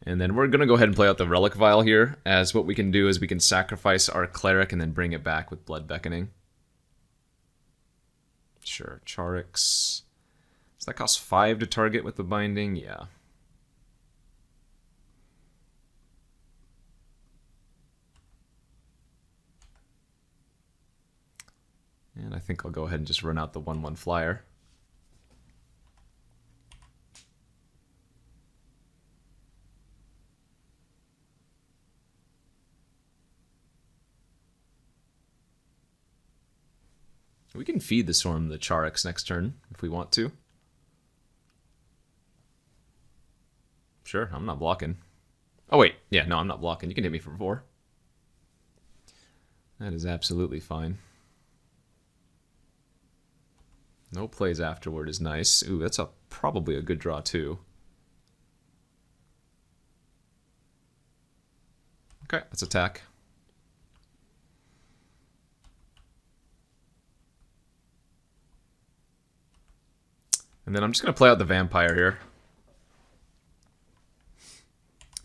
And then we're going to go ahead and play out the Relic Vial here, as what we can do is we can sacrifice our Cleric and then bring it back with Blood Beckoning. Sure, Charix. Does that cost 5 to target with the binding? Yeah. And I think I'll go ahead and just run out the 1/1 flyer. We can feed the Swarm the Charix next turn if we want to. Sure, I'm not blocking. Oh wait, yeah, no, I'm not blocking. You can hit me for 4. That is absolutely fine. No plays afterward is nice. Ooh, that's probably a good draw too. Okay, let's attack. And then I'm just going to play out the Vampire here.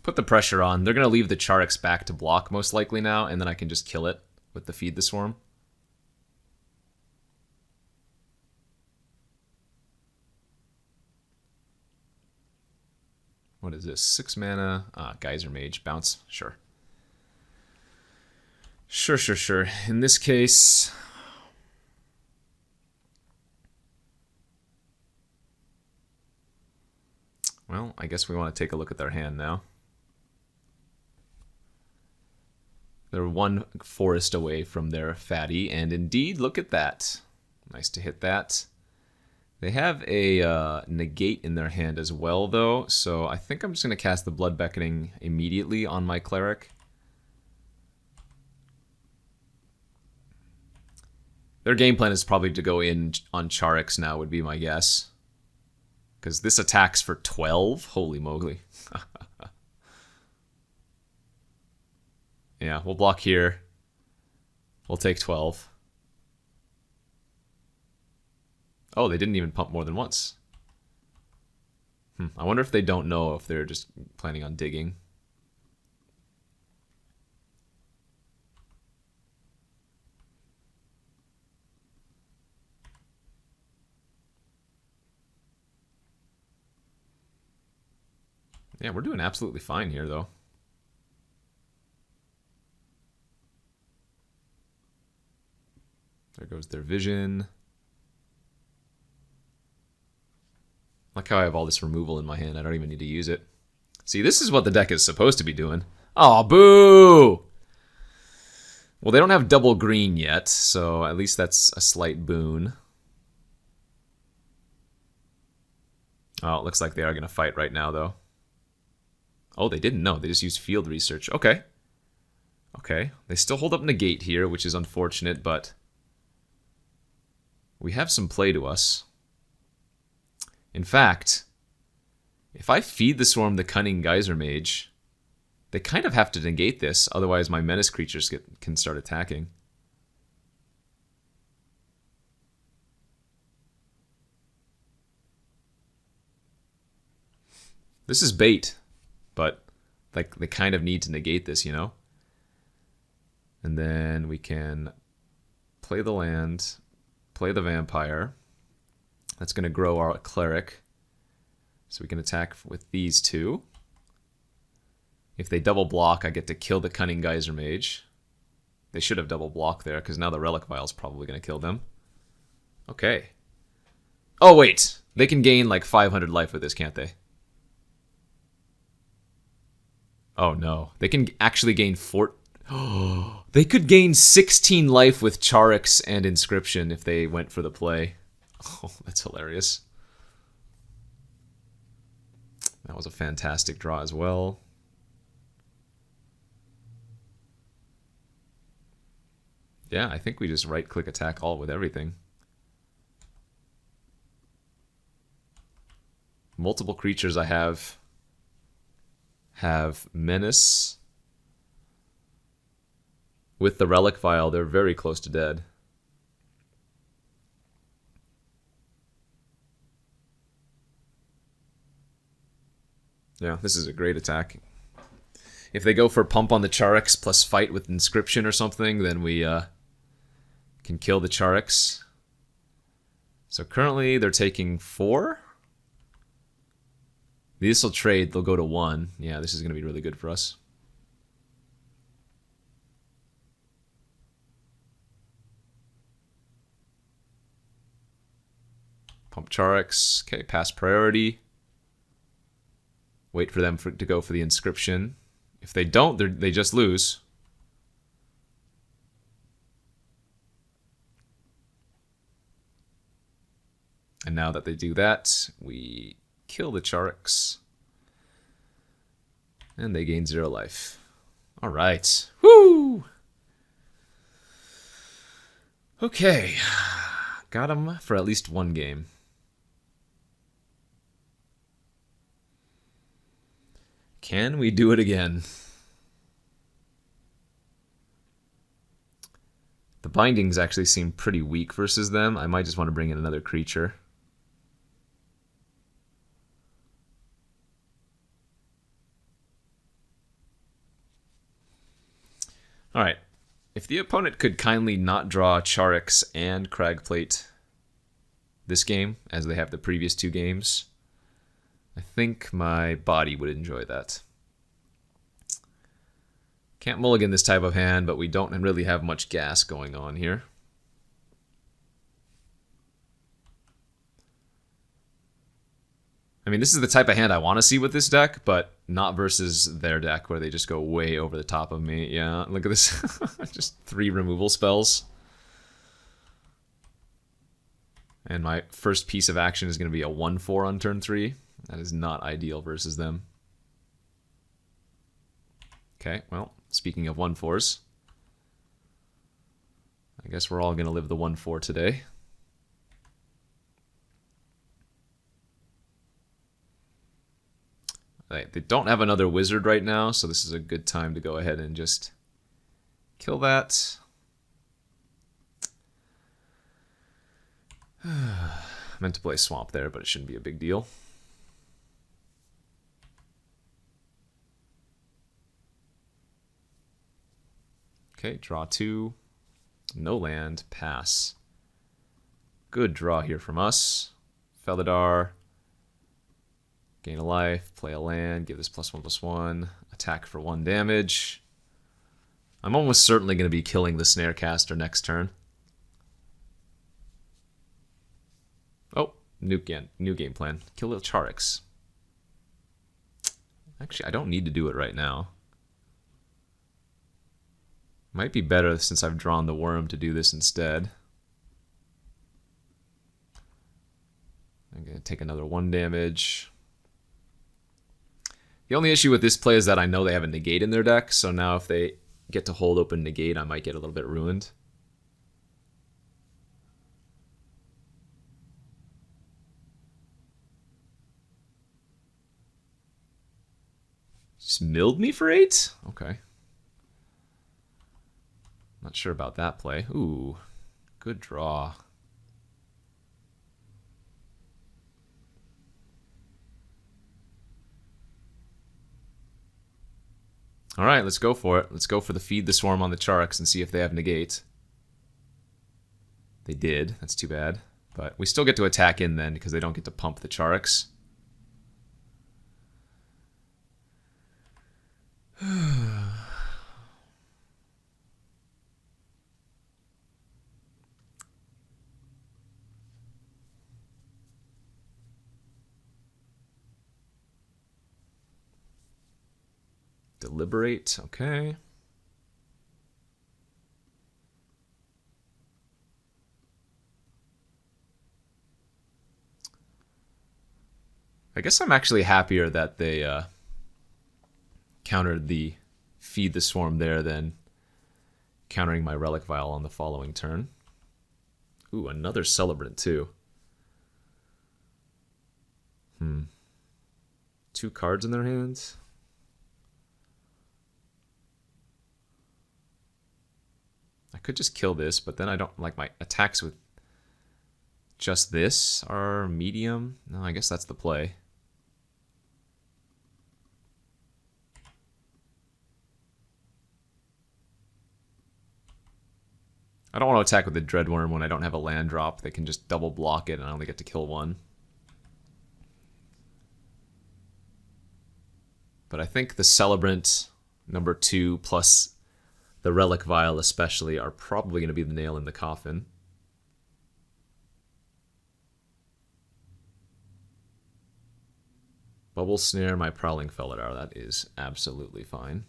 Put the pressure on. They're going to leave the Charix back to block most likely now, and then I can just kill it with the Feed the Swarm. What is this? 6 mana. Geyser Mage. Bounce. Sure. Sure. In this case... well, I guess we want to take a look at their hand now. They're 1 forest away from their fatty, and indeed, look at that. Nice to hit that. They have a negate in their hand as well, though, so I think I'm just going to cast the Blood Beckoning immediately on my Cleric. Their game plan is probably to go in on Charix now, would be my guess. Because this attacks for 12? Holy moly. Yeah, we'll block here. We'll take 12. Oh, they didn't even pump more than once. I wonder if they don't know if they're just planning on digging. Yeah, we're doing absolutely fine here, though. There goes their vision. Like how I have all this removal in my hand. I don't even need to use it. See, this is what the deck is supposed to be doing. Oh, boo! Well, they don't have double green yet, so at least that's a slight boon. Oh, it looks like they are going to fight right now, though. Oh, they didn't know. They just used field research. Okay. Okay. They still hold up negate here, which is unfortunate, but we have some play to us. In fact, if I feed the Swarm the Cunning Geyser Mage, they kind of have to negate this, otherwise my menace creatures can start attacking. This is bait. But like they kind of need to negate this, you know? And then we can play the land, play the Vampire. That's going to grow our Cleric. So we can attack with these 2. If they double block, I get to kill the Cunning Geyser Mage. They should have double blocked there, because now the Relic Vial is probably going to kill them. Okay. Oh, wait! They can gain like 500 life with this, can't they? Oh no, they can actually gain 4... Oh, they could gain 16 life with Charix and Inscription if they went for the play. Oh, that's hilarious. That was a fantastic draw as well. Yeah, I think we just right-click attack all with everything. Multiple creatures I have Menace. With the Relic Vial, they're very close to dead. Yeah, this is a great attack. If they go for pump on the Charix plus fight with Inscription or something, then we can kill the Charix. So currently they're taking 4. This will trade, they'll go to 1. Yeah, this is going to be really good for us. Pump Charix. Okay, pass priority. Wait for them to go for the Inscription. If they don't, they just lose. And now that they do that, we kill the Charix. And they gain 0 life. Alright. Woo! Okay. Got him for at least 1 game. Can we do it again? The bindings actually seem pretty weak versus them. I might just want to bring in another creature. Alright. If the opponent could kindly not draw Charix and Cragplate this game, as they have the previous 2 games, I think my body would enjoy that. Can't mulligan this type of hand, but we don't really have much gas going on here. I mean, this is the type of hand I want to see with this deck, but not versus their deck where they just go way over the top of me. Yeah, look at this. Just 3 removal spells. And my first piece of action is going to be a 1/4 on turn 3. That is not ideal versus them. Okay, well, speaking of 1/4s, I guess we're all going to live the 1/4 today. They don't have another wizard right now, so this is a good time to go ahead and just kill that. Meant to play Swamp there, but it shouldn't be a big deal. Okay, draw 2. No land, pass. Good draw here from us. Felidar. Gain a life, play a land, give this +1/+1. Attack for 1 damage. I'm almost certainly going to be killing the Snarecaster next turn. Oh, new game plan. Kill the Charix. Actually, I don't need to do it right now. Might be better since I've drawn the worm to do this instead. I'm going to take another 1 damage. The only issue with this play is that I know they have a negate in their deck, so now if they get to hold open negate, I might get a little bit ruined. Just milled me for 8? Okay. Not sure about that play. Ooh, good draw. All right, let's go for it. Let's go for the feed the swarm on the Charix and see if they have negate. They did. That's too bad. But we still get to attack in then because they don't get to pump the Charix. Deliberate, okay. I guess I'm actually happier that they countered the feed the swarm there than countering my Relic Vial on the following turn. Ooh, another Celebrant too. 2 cards in their hands. I could just kill this, but then I don't like my attacks with just this are medium. No, I guess that's the play. I don't want to attack with the Dreadworm when I don't have a land drop. They can just double block it and I only get to kill one. But I think the Celebrant #2 plus the Relic Vial especially are probably going to be the nail in the coffin. Bubble Snare, my Prowling Felidar. That is absolutely fine.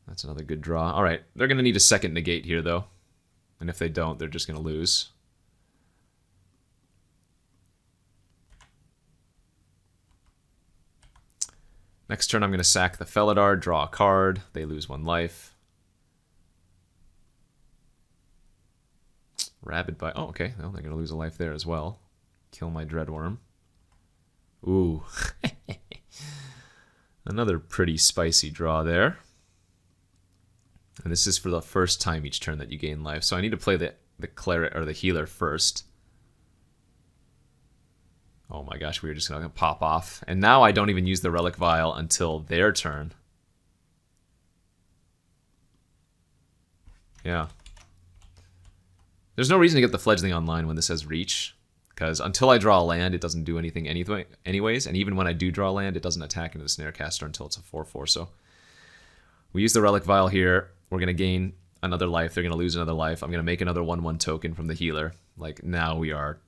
That's another good draw. Alright, they're going to need a second negate here, though. And if they don't, they're just going to lose. Next turn, I'm going to sack the Felidar, draw a card. They lose 1 life. Rabid Bite. Oh, okay. Well, they're going to lose a life there as well. Kill my Dreadworm. Ooh. Another pretty spicy draw there. And this is for the first time each turn that you gain life. So I need to play the cleric or the healer first. Oh my gosh, we were just gonna pop off. And now I don't even use the Relic Vial until their turn. Yeah. There's no reason to get the Fledgling online when this says Reach. Because until I draw a land, it doesn't do anything anyways. And even when I do draw a land, it doesn't attack into the Snarecaster until it's a 4/4. So we use the Relic Vial here. We're going to gain another life. They're going to lose another life. I'm going to make another 1/1 token from the healer. Like, now we are...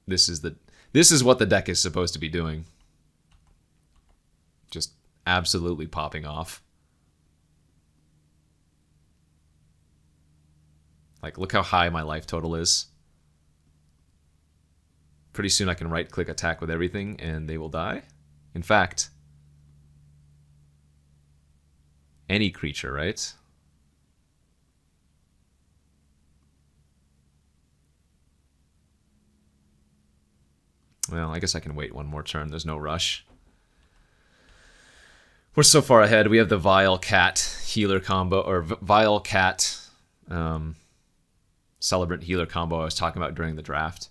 This is what the deck is supposed to be doing. Just absolutely popping off. Like, look how high my life total is. Pretty soon I can right-click attack with everything, and they will die. In fact, any creature, right? Well, I guess I can wait one more turn. There's no rush. We're so far ahead. We have the Vile Cat healer combo, or Vile Cat Celebrant healer combo I was talking about during the draft.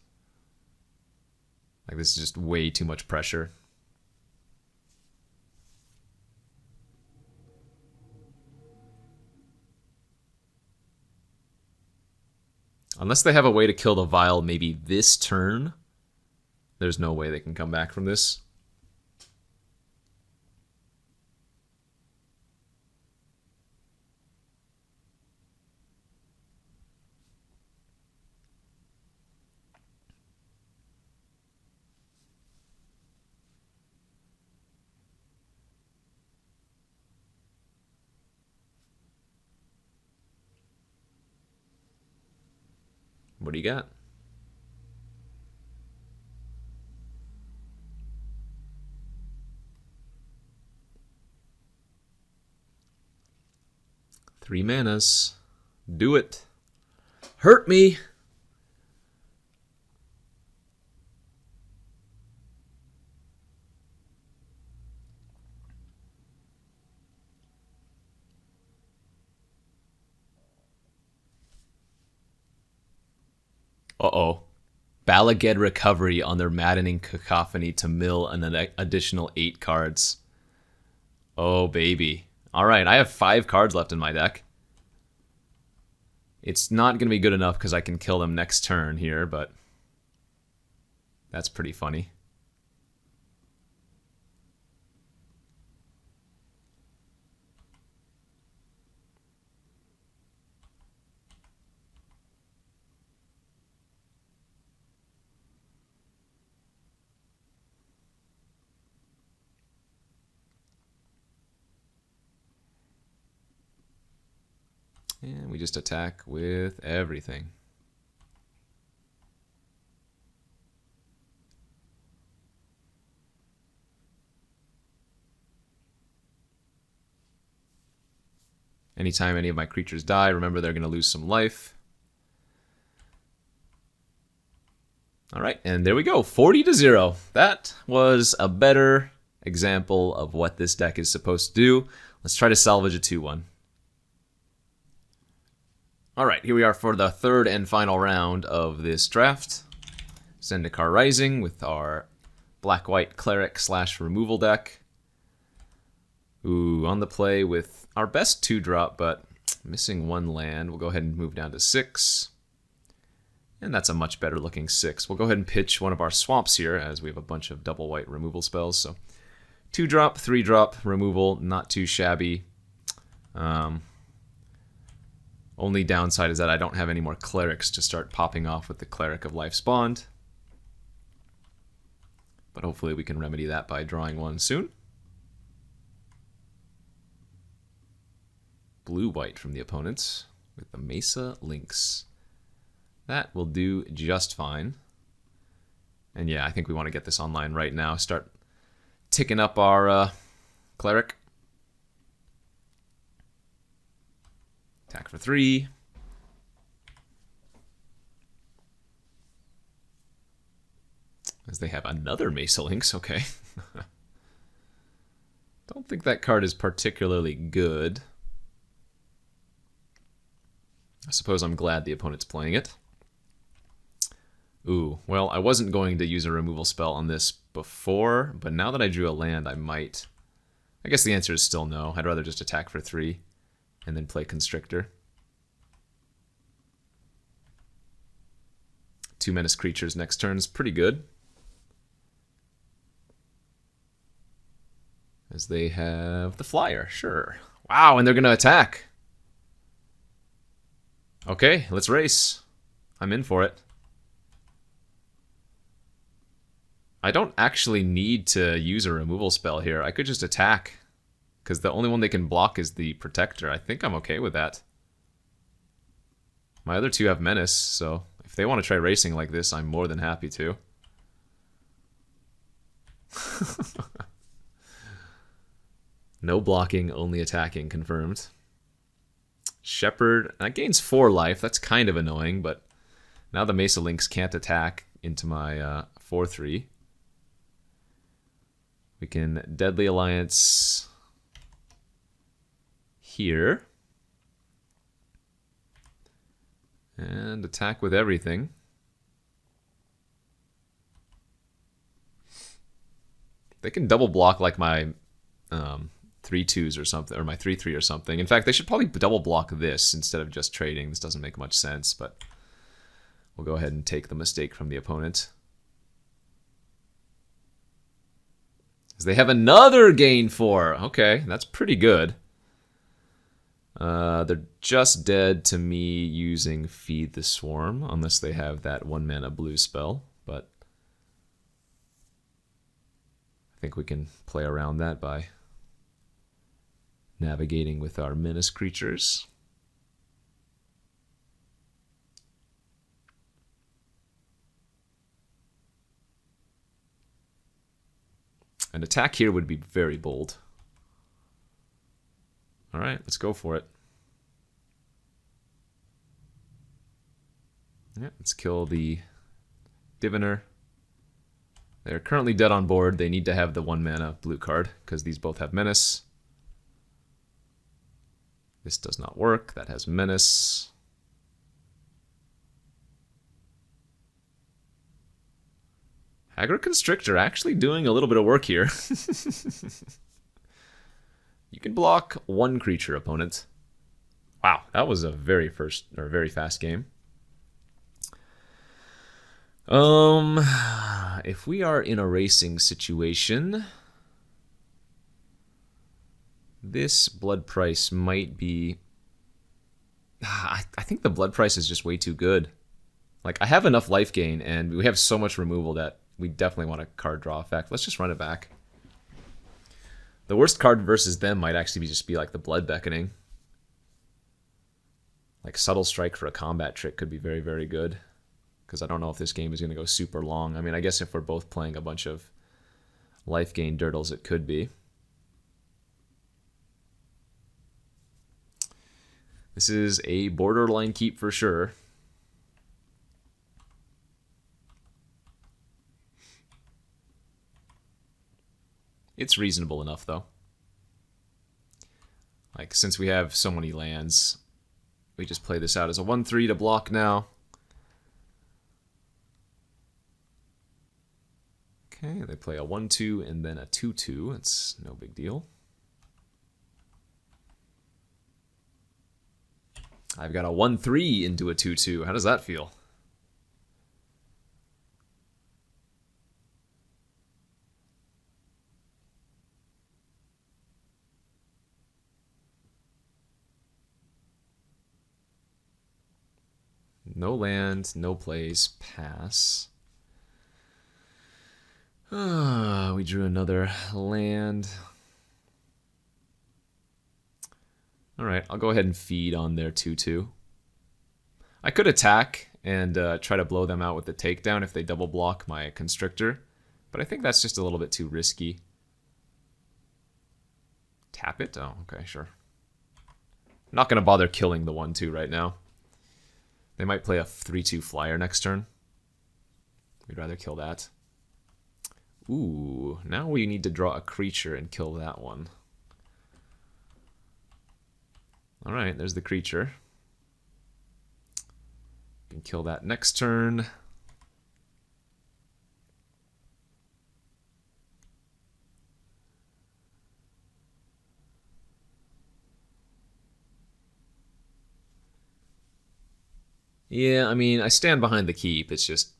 Like, this is just way too much pressure. Unless they have a way to kill the Vile maybe this turn, there's no way they can come back from this. What do you got? Three manas. Do it. Hurt me. Uh-oh. Balaged Recovery on their Maddening Cacophony to mill an additional 8 cards. Oh, baby. Alright, I have 5 cards left in my deck. It's not going to be good enough because I can kill them next turn here, but that's pretty funny. And we just attack with everything. Anytime any of my creatures die, remember they're going to lose some life. All right, and there we go, 40-0. That was a better example of what this deck is supposed to do. Let's try to salvage a 2-1. Alright, here we are for the third and final round of this draft. Zendikar Rising with our black-white cleric / removal deck. Ooh, on the play with our best 2-drop, but Missing one land. We'll go ahead and move down to 6. And that's a much better looking 6. We'll go ahead and pitch one of our swamps here, as we have a bunch of double white removal spells. So 2-drop, 3-drop removal, not too shabby. Only downside is that I don't have any more clerics to start popping off with the Cleric of Life's Bond. But hopefully we can remedy that by drawing one soon. Blue-white from the opponents with the Mesa Lynx. That will do just fine. And yeah, I think we want to get this online right now. Start ticking up our cleric. Attack for 3. As they have another Mesa Lynx, okay. Don't think that card is particularly good. I suppose I'm glad the opponent's playing it. Ooh, well, I wasn't going to use a removal spell on this before, but now that I drew a land, I might. I guess the answer is still no. I'd rather just attack for 3 and then play Constrictor. 2 menace creatures next turn is pretty good. As they have the Flyer, sure. Wow, and they're going to attack. Okay, let's race. I'm in for it. I don't actually need to use a removal spell here. I could just attack, because the only one they can block is the Protector. I think I'm okay with that. My other 2 have Menace, so if they want to try racing like this, I'm more than happy to. No blocking, only attacking, confirmed. Shepherd, that gains 4 life. That's kind of annoying, but now the Mesa Lynx can't attack into my 4/3. We can Deadly Alliance here. And attack with everything. They can double block like my 3/2s or something, or my 3/3 or something. In fact, they should probably double block this instead of just trading. This doesn't make much sense, but we'll go ahead and take the mistake from the opponent. As they have another gain 4. Okay, that's pretty good. They're just dead to me using Feed the Swarm, unless they have that 1-mana blue spell, but I think we can play around that by navigating with our menace creatures. An attack here would be very bold. Alright, let's go for it. Yeah, let's kill the Diviner. They're currently dead on board. They need to have the 1-mana blue card, because these both have Menace. This does not work. That has Menace. Haggard Constrictor actually doing a little bit of work here. You can block 1 creature, opponent. Wow, that was a very fast game. If we are in a racing situation, this blood price might be... I think the blood price is just way too good. Like, I have enough life gain, and we have so much removal that we definitely want a card draw effect. Let's just run it back. The worst card versus them might actually just be like the Blood Beckoning. Like Subtle Strike for a combat trick could be very, very good. Because I don't know if this game is going to go super long. I mean, I guess if we're both playing a bunch of life gain dirtles, it could be. This is a borderline keep for sure. It's reasonable enough, though. Like, since we have so many lands, we just play this out as a 1/3 to block now. Okay, they play a 1/2 and then a 2/2. It's no big deal. I've got a 1/3 into a 2/2. How does that feel? No land, no plays, pass. We drew another land. Alright, I'll go ahead and feed on their 2/2. I could attack and try to blow them out with the takedown if they double block my constrictor, but I think that's just a little bit too risky. Tap it? Oh, okay, sure. I'm not going to bother killing the 1/2 right now. They might play a 3/2 flyer next turn. We'd rather kill that. Ooh, now we need to draw a creature and kill that one. Alright, there's the creature. We can kill that next turn. Yeah, I mean, I stand behind the keep. It's just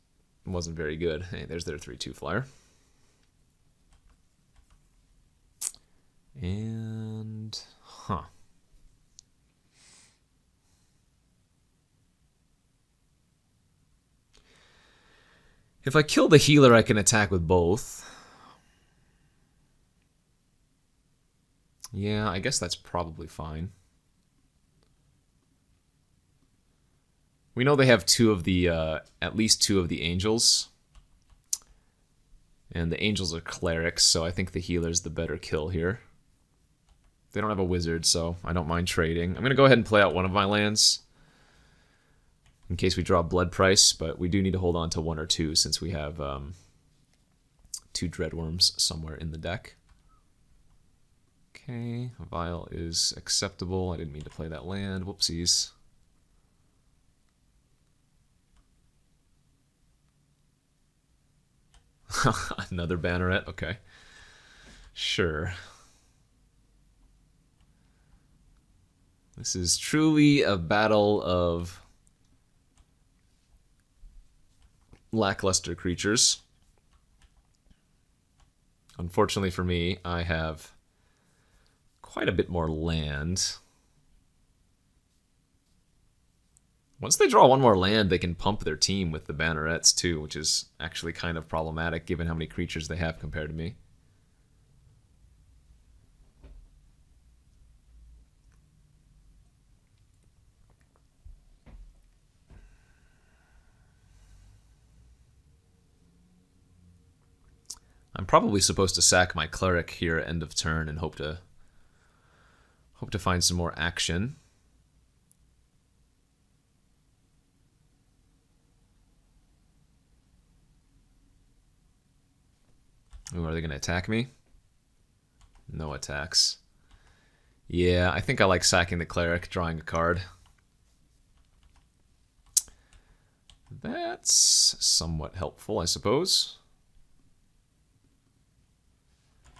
wasn't very good. Hey, there's their 3/2 flyer. And, if I kill the healer, I can attack with both. Yeah, I guess that's probably fine. We know they have at least two of the angels. And the angels are clerics, so I think the healer's the better kill here. They don't have a wizard, so I don't mind trading. I'm going to go ahead and play out one of my lands in case we draw blood price, but we do need to hold on to 1 or 2 since we have 2 dreadworms somewhere in the deck. Okay, Vial is acceptable. I didn't mean to play that land. Whoopsies. Another banneret, okay. Sure. This is truly a battle of lackluster creatures. Unfortunately for me, I have quite a bit more land. Once they draw one more land, they can pump their team with the bannerets too, which is actually kind of problematic given how many creatures they have compared to me. I'm probably supposed to sack my cleric here at end of turn and hope to find some more action. Ooh, are they going to attack me? No attacks. Yeah, I think I like sacking the cleric, drawing a card. That's somewhat helpful, I suppose.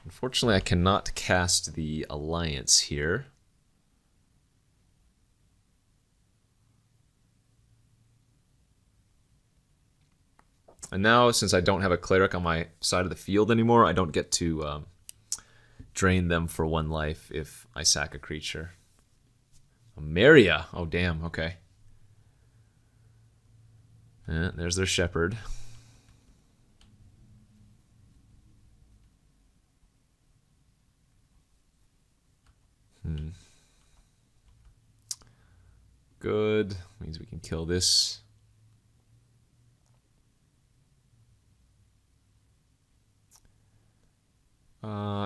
Unfortunately, I cannot cast the Alliance here. And now, since I don't have a cleric on my side of the field anymore, I don't get to drain them for 1 life if I sack a creature. Maria! Oh, damn, okay. And there's their shepherd. Good. Means we can kill this.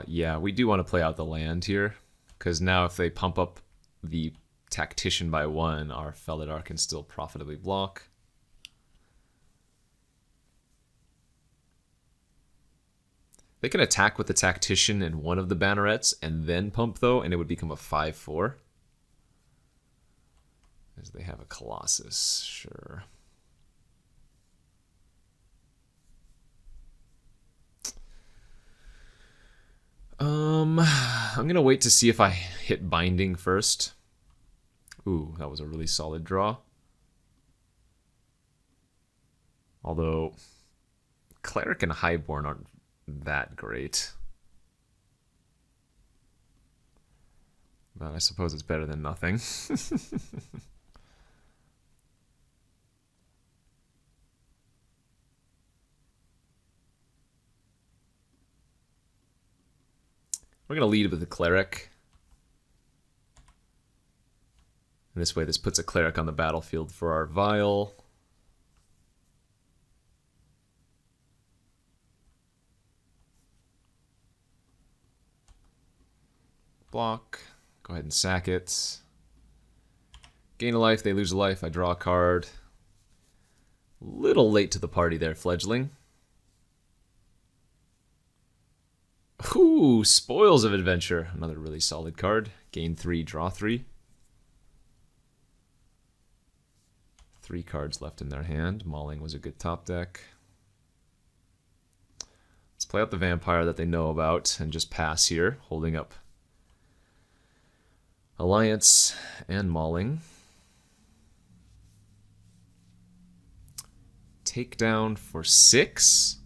Yeah, we do want to play out the land here, because now if they pump up the Tactician by 1, our Felidar can still profitably block. They can attack with the Tactician and one of the bannerets and then pump, though, and it would become a 5/4. As they have a Colossus, sure. I'm going to wait to see if I hit Binding first. Ooh, that was a really solid draw. Although, Cleric and Highborn aren't that great. But I suppose it's better than nothing. We're going to lead with the Cleric. And this way, this puts a Cleric on the battlefield for our Vial. Block. Go ahead and sack it. Gain a life, they lose a life, I draw a card. Little late to the party there, Fledgling. Ooh, Spoils of Adventure. Another really solid card. Gain 3, draw 3. 3 cards left in their hand. Mauling was a good top deck. Let's play out the Vampire that they know about and just pass here, holding up Alliance and Mauling. Takedown for 6.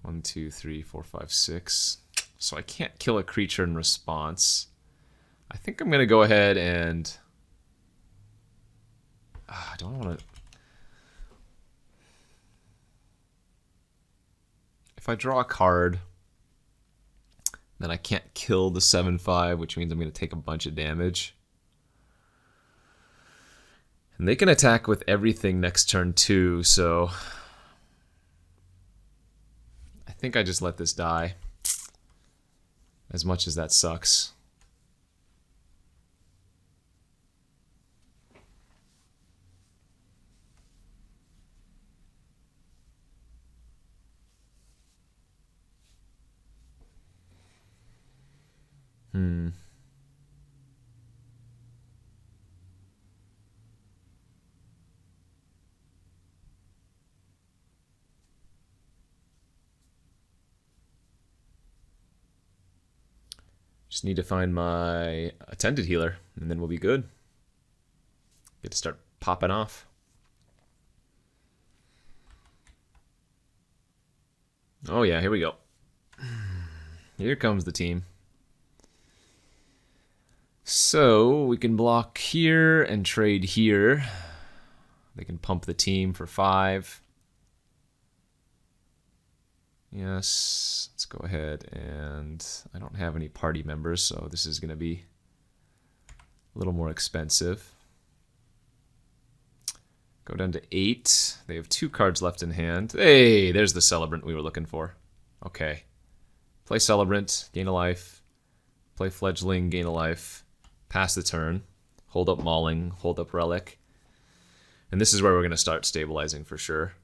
1, 2, 3, 4, 5, 6. So I can't kill a creature in response. I think I'm going to go ahead and... I don't want to... If I draw a card, then I can't kill the 7/5, which means I'm going to take a bunch of damage. And they can attack with everything next turn too, so... I think I just let this die. As much as that sucks. Just need to find my Attended Healer, and then we'll be good. Get to start popping off. Oh yeah, here we go. Here comes the team. So we can block here and trade here. They can pump the team for 5. Yes, let's go ahead, and I don't have any party members, so this is going to be a little more expensive. Go down to 8. They have 2 cards left in hand. Hey, there's the Celebrant we were looking for. Okay. Play Celebrant, gain a life. Play Fledgling, gain a life. Pass the turn. Hold up Mauling, hold up Relic. And this is where we're going to start stabilizing for sure.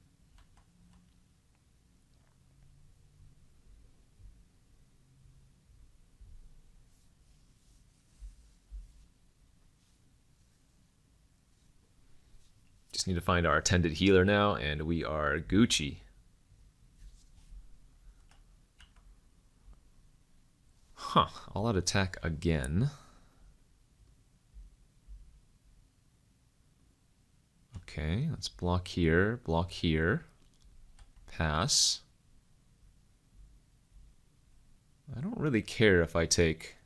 Just need to find our Attended Healer now, and we are Gucci. Huh, all out attack again. Okay, let's block here, pass. I don't really care if I take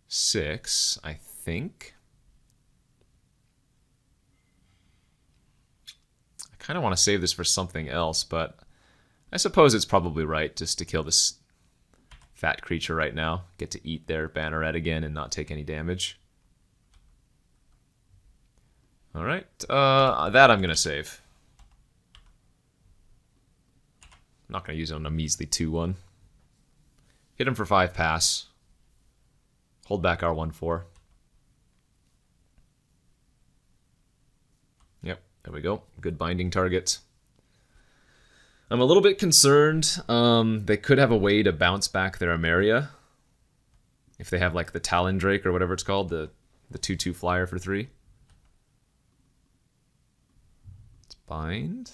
6, I think. I kind of want to save this for something else, but I suppose it's probably right just to kill this fat creature right now. Get to eat their Banneret again and not take any damage. Alright, that I'm going to save. I'm not going to use it on a measly 2/1. Hit him for 5, pass. Hold back our 1/4. Yep, there we go. Good binding target. I'm a little bit concerned. They could have a way to bounce back their Emeria. If they have like the Talon Drake or whatever it's called, the 2/2 flyer for 3. Let's bind.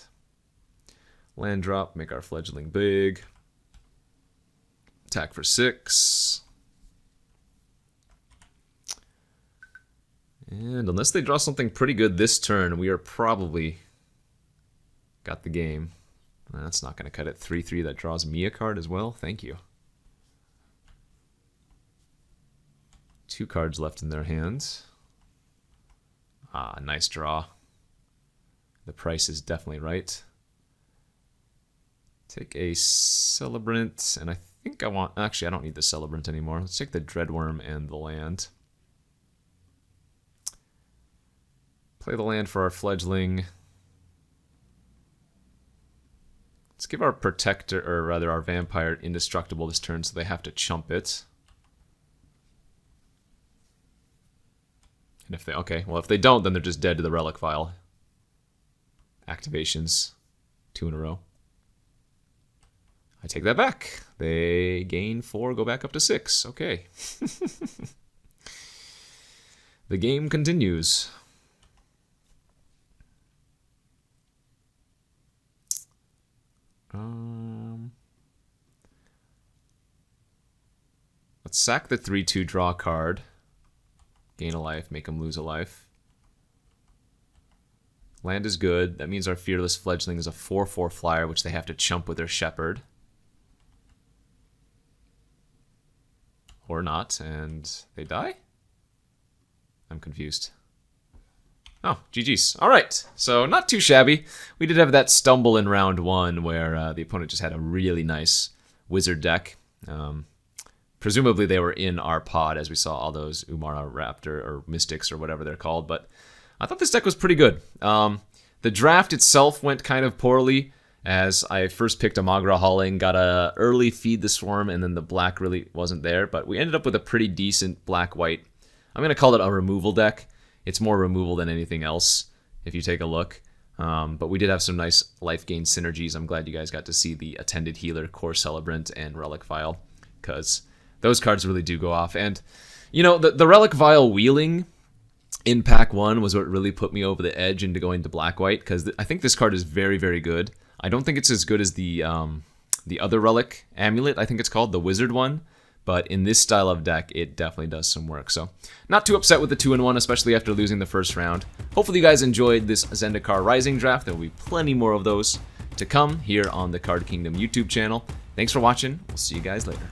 Land drop, make our Fledgling big. Attack for 6. And unless they draw something pretty good this turn, we are probably got the game. That's not going to cut it. 3/3 that draws me a card as well. Thank you. 2 cards left in their hands. Ah, nice draw. The price is definitely right. Take a Celebrant, and I think I want... Actually, I don't need the Celebrant anymore. Let's take the Dreadworm and the land. Play the land for our Fledgling. Let's give our Protector, or rather our Vampire, indestructible this turn, so they have to chump it. And if they... Okay, well, if they don't, then they're just dead to the Relic Vial. Activations. 2 in a row. I take that back. They gain 4, go back up to 6. Okay. The game continues. Let's sack the 3/2 draw card. Gain a life, make them lose a life. Land is good. That means our Fearless Fledgling is a 4/4 flyer, which they have to chump with their Shepherd. Or not, and they die? I'm confused. Oh, GG's. Alright, so not too shabby. We did have that stumble in round 1 where the opponent just had a really nice wizard deck. Presumably they were in our pod as we saw all those Umara Raptor or Mystics or whatever they're called, but I thought this deck was pretty good. The draft itself went kind of poorly as I first picked a Magra Hauling, got a early Feed the Swarm, and then the black really wasn't there, but we ended up with a pretty decent black-white. I'm going to call it a removal deck. It's more removal than anything else, if you take a look. But we did have some nice life gain synergies. I'm glad you guys got to see the Attended Healer, Core Celebrant, and Relic Vial, because those cards really do go off. And, you know, the Relic Vial wheeling in pack 1 was what really put me over the edge into going to black-white, because I think this card is very, very good. I don't think it's as good as the other Relic Amulet, I think it's called, the Wizard one. But in this style of deck, it definitely does some work. So, not too upset with the 2-in-1, especially after losing the first round. Hopefully you guys enjoyed this Zendikar Rising draft. There will be plenty more of those to come here on the Card Kingdom YouTube channel. Thanks for watching. We'll see you guys later.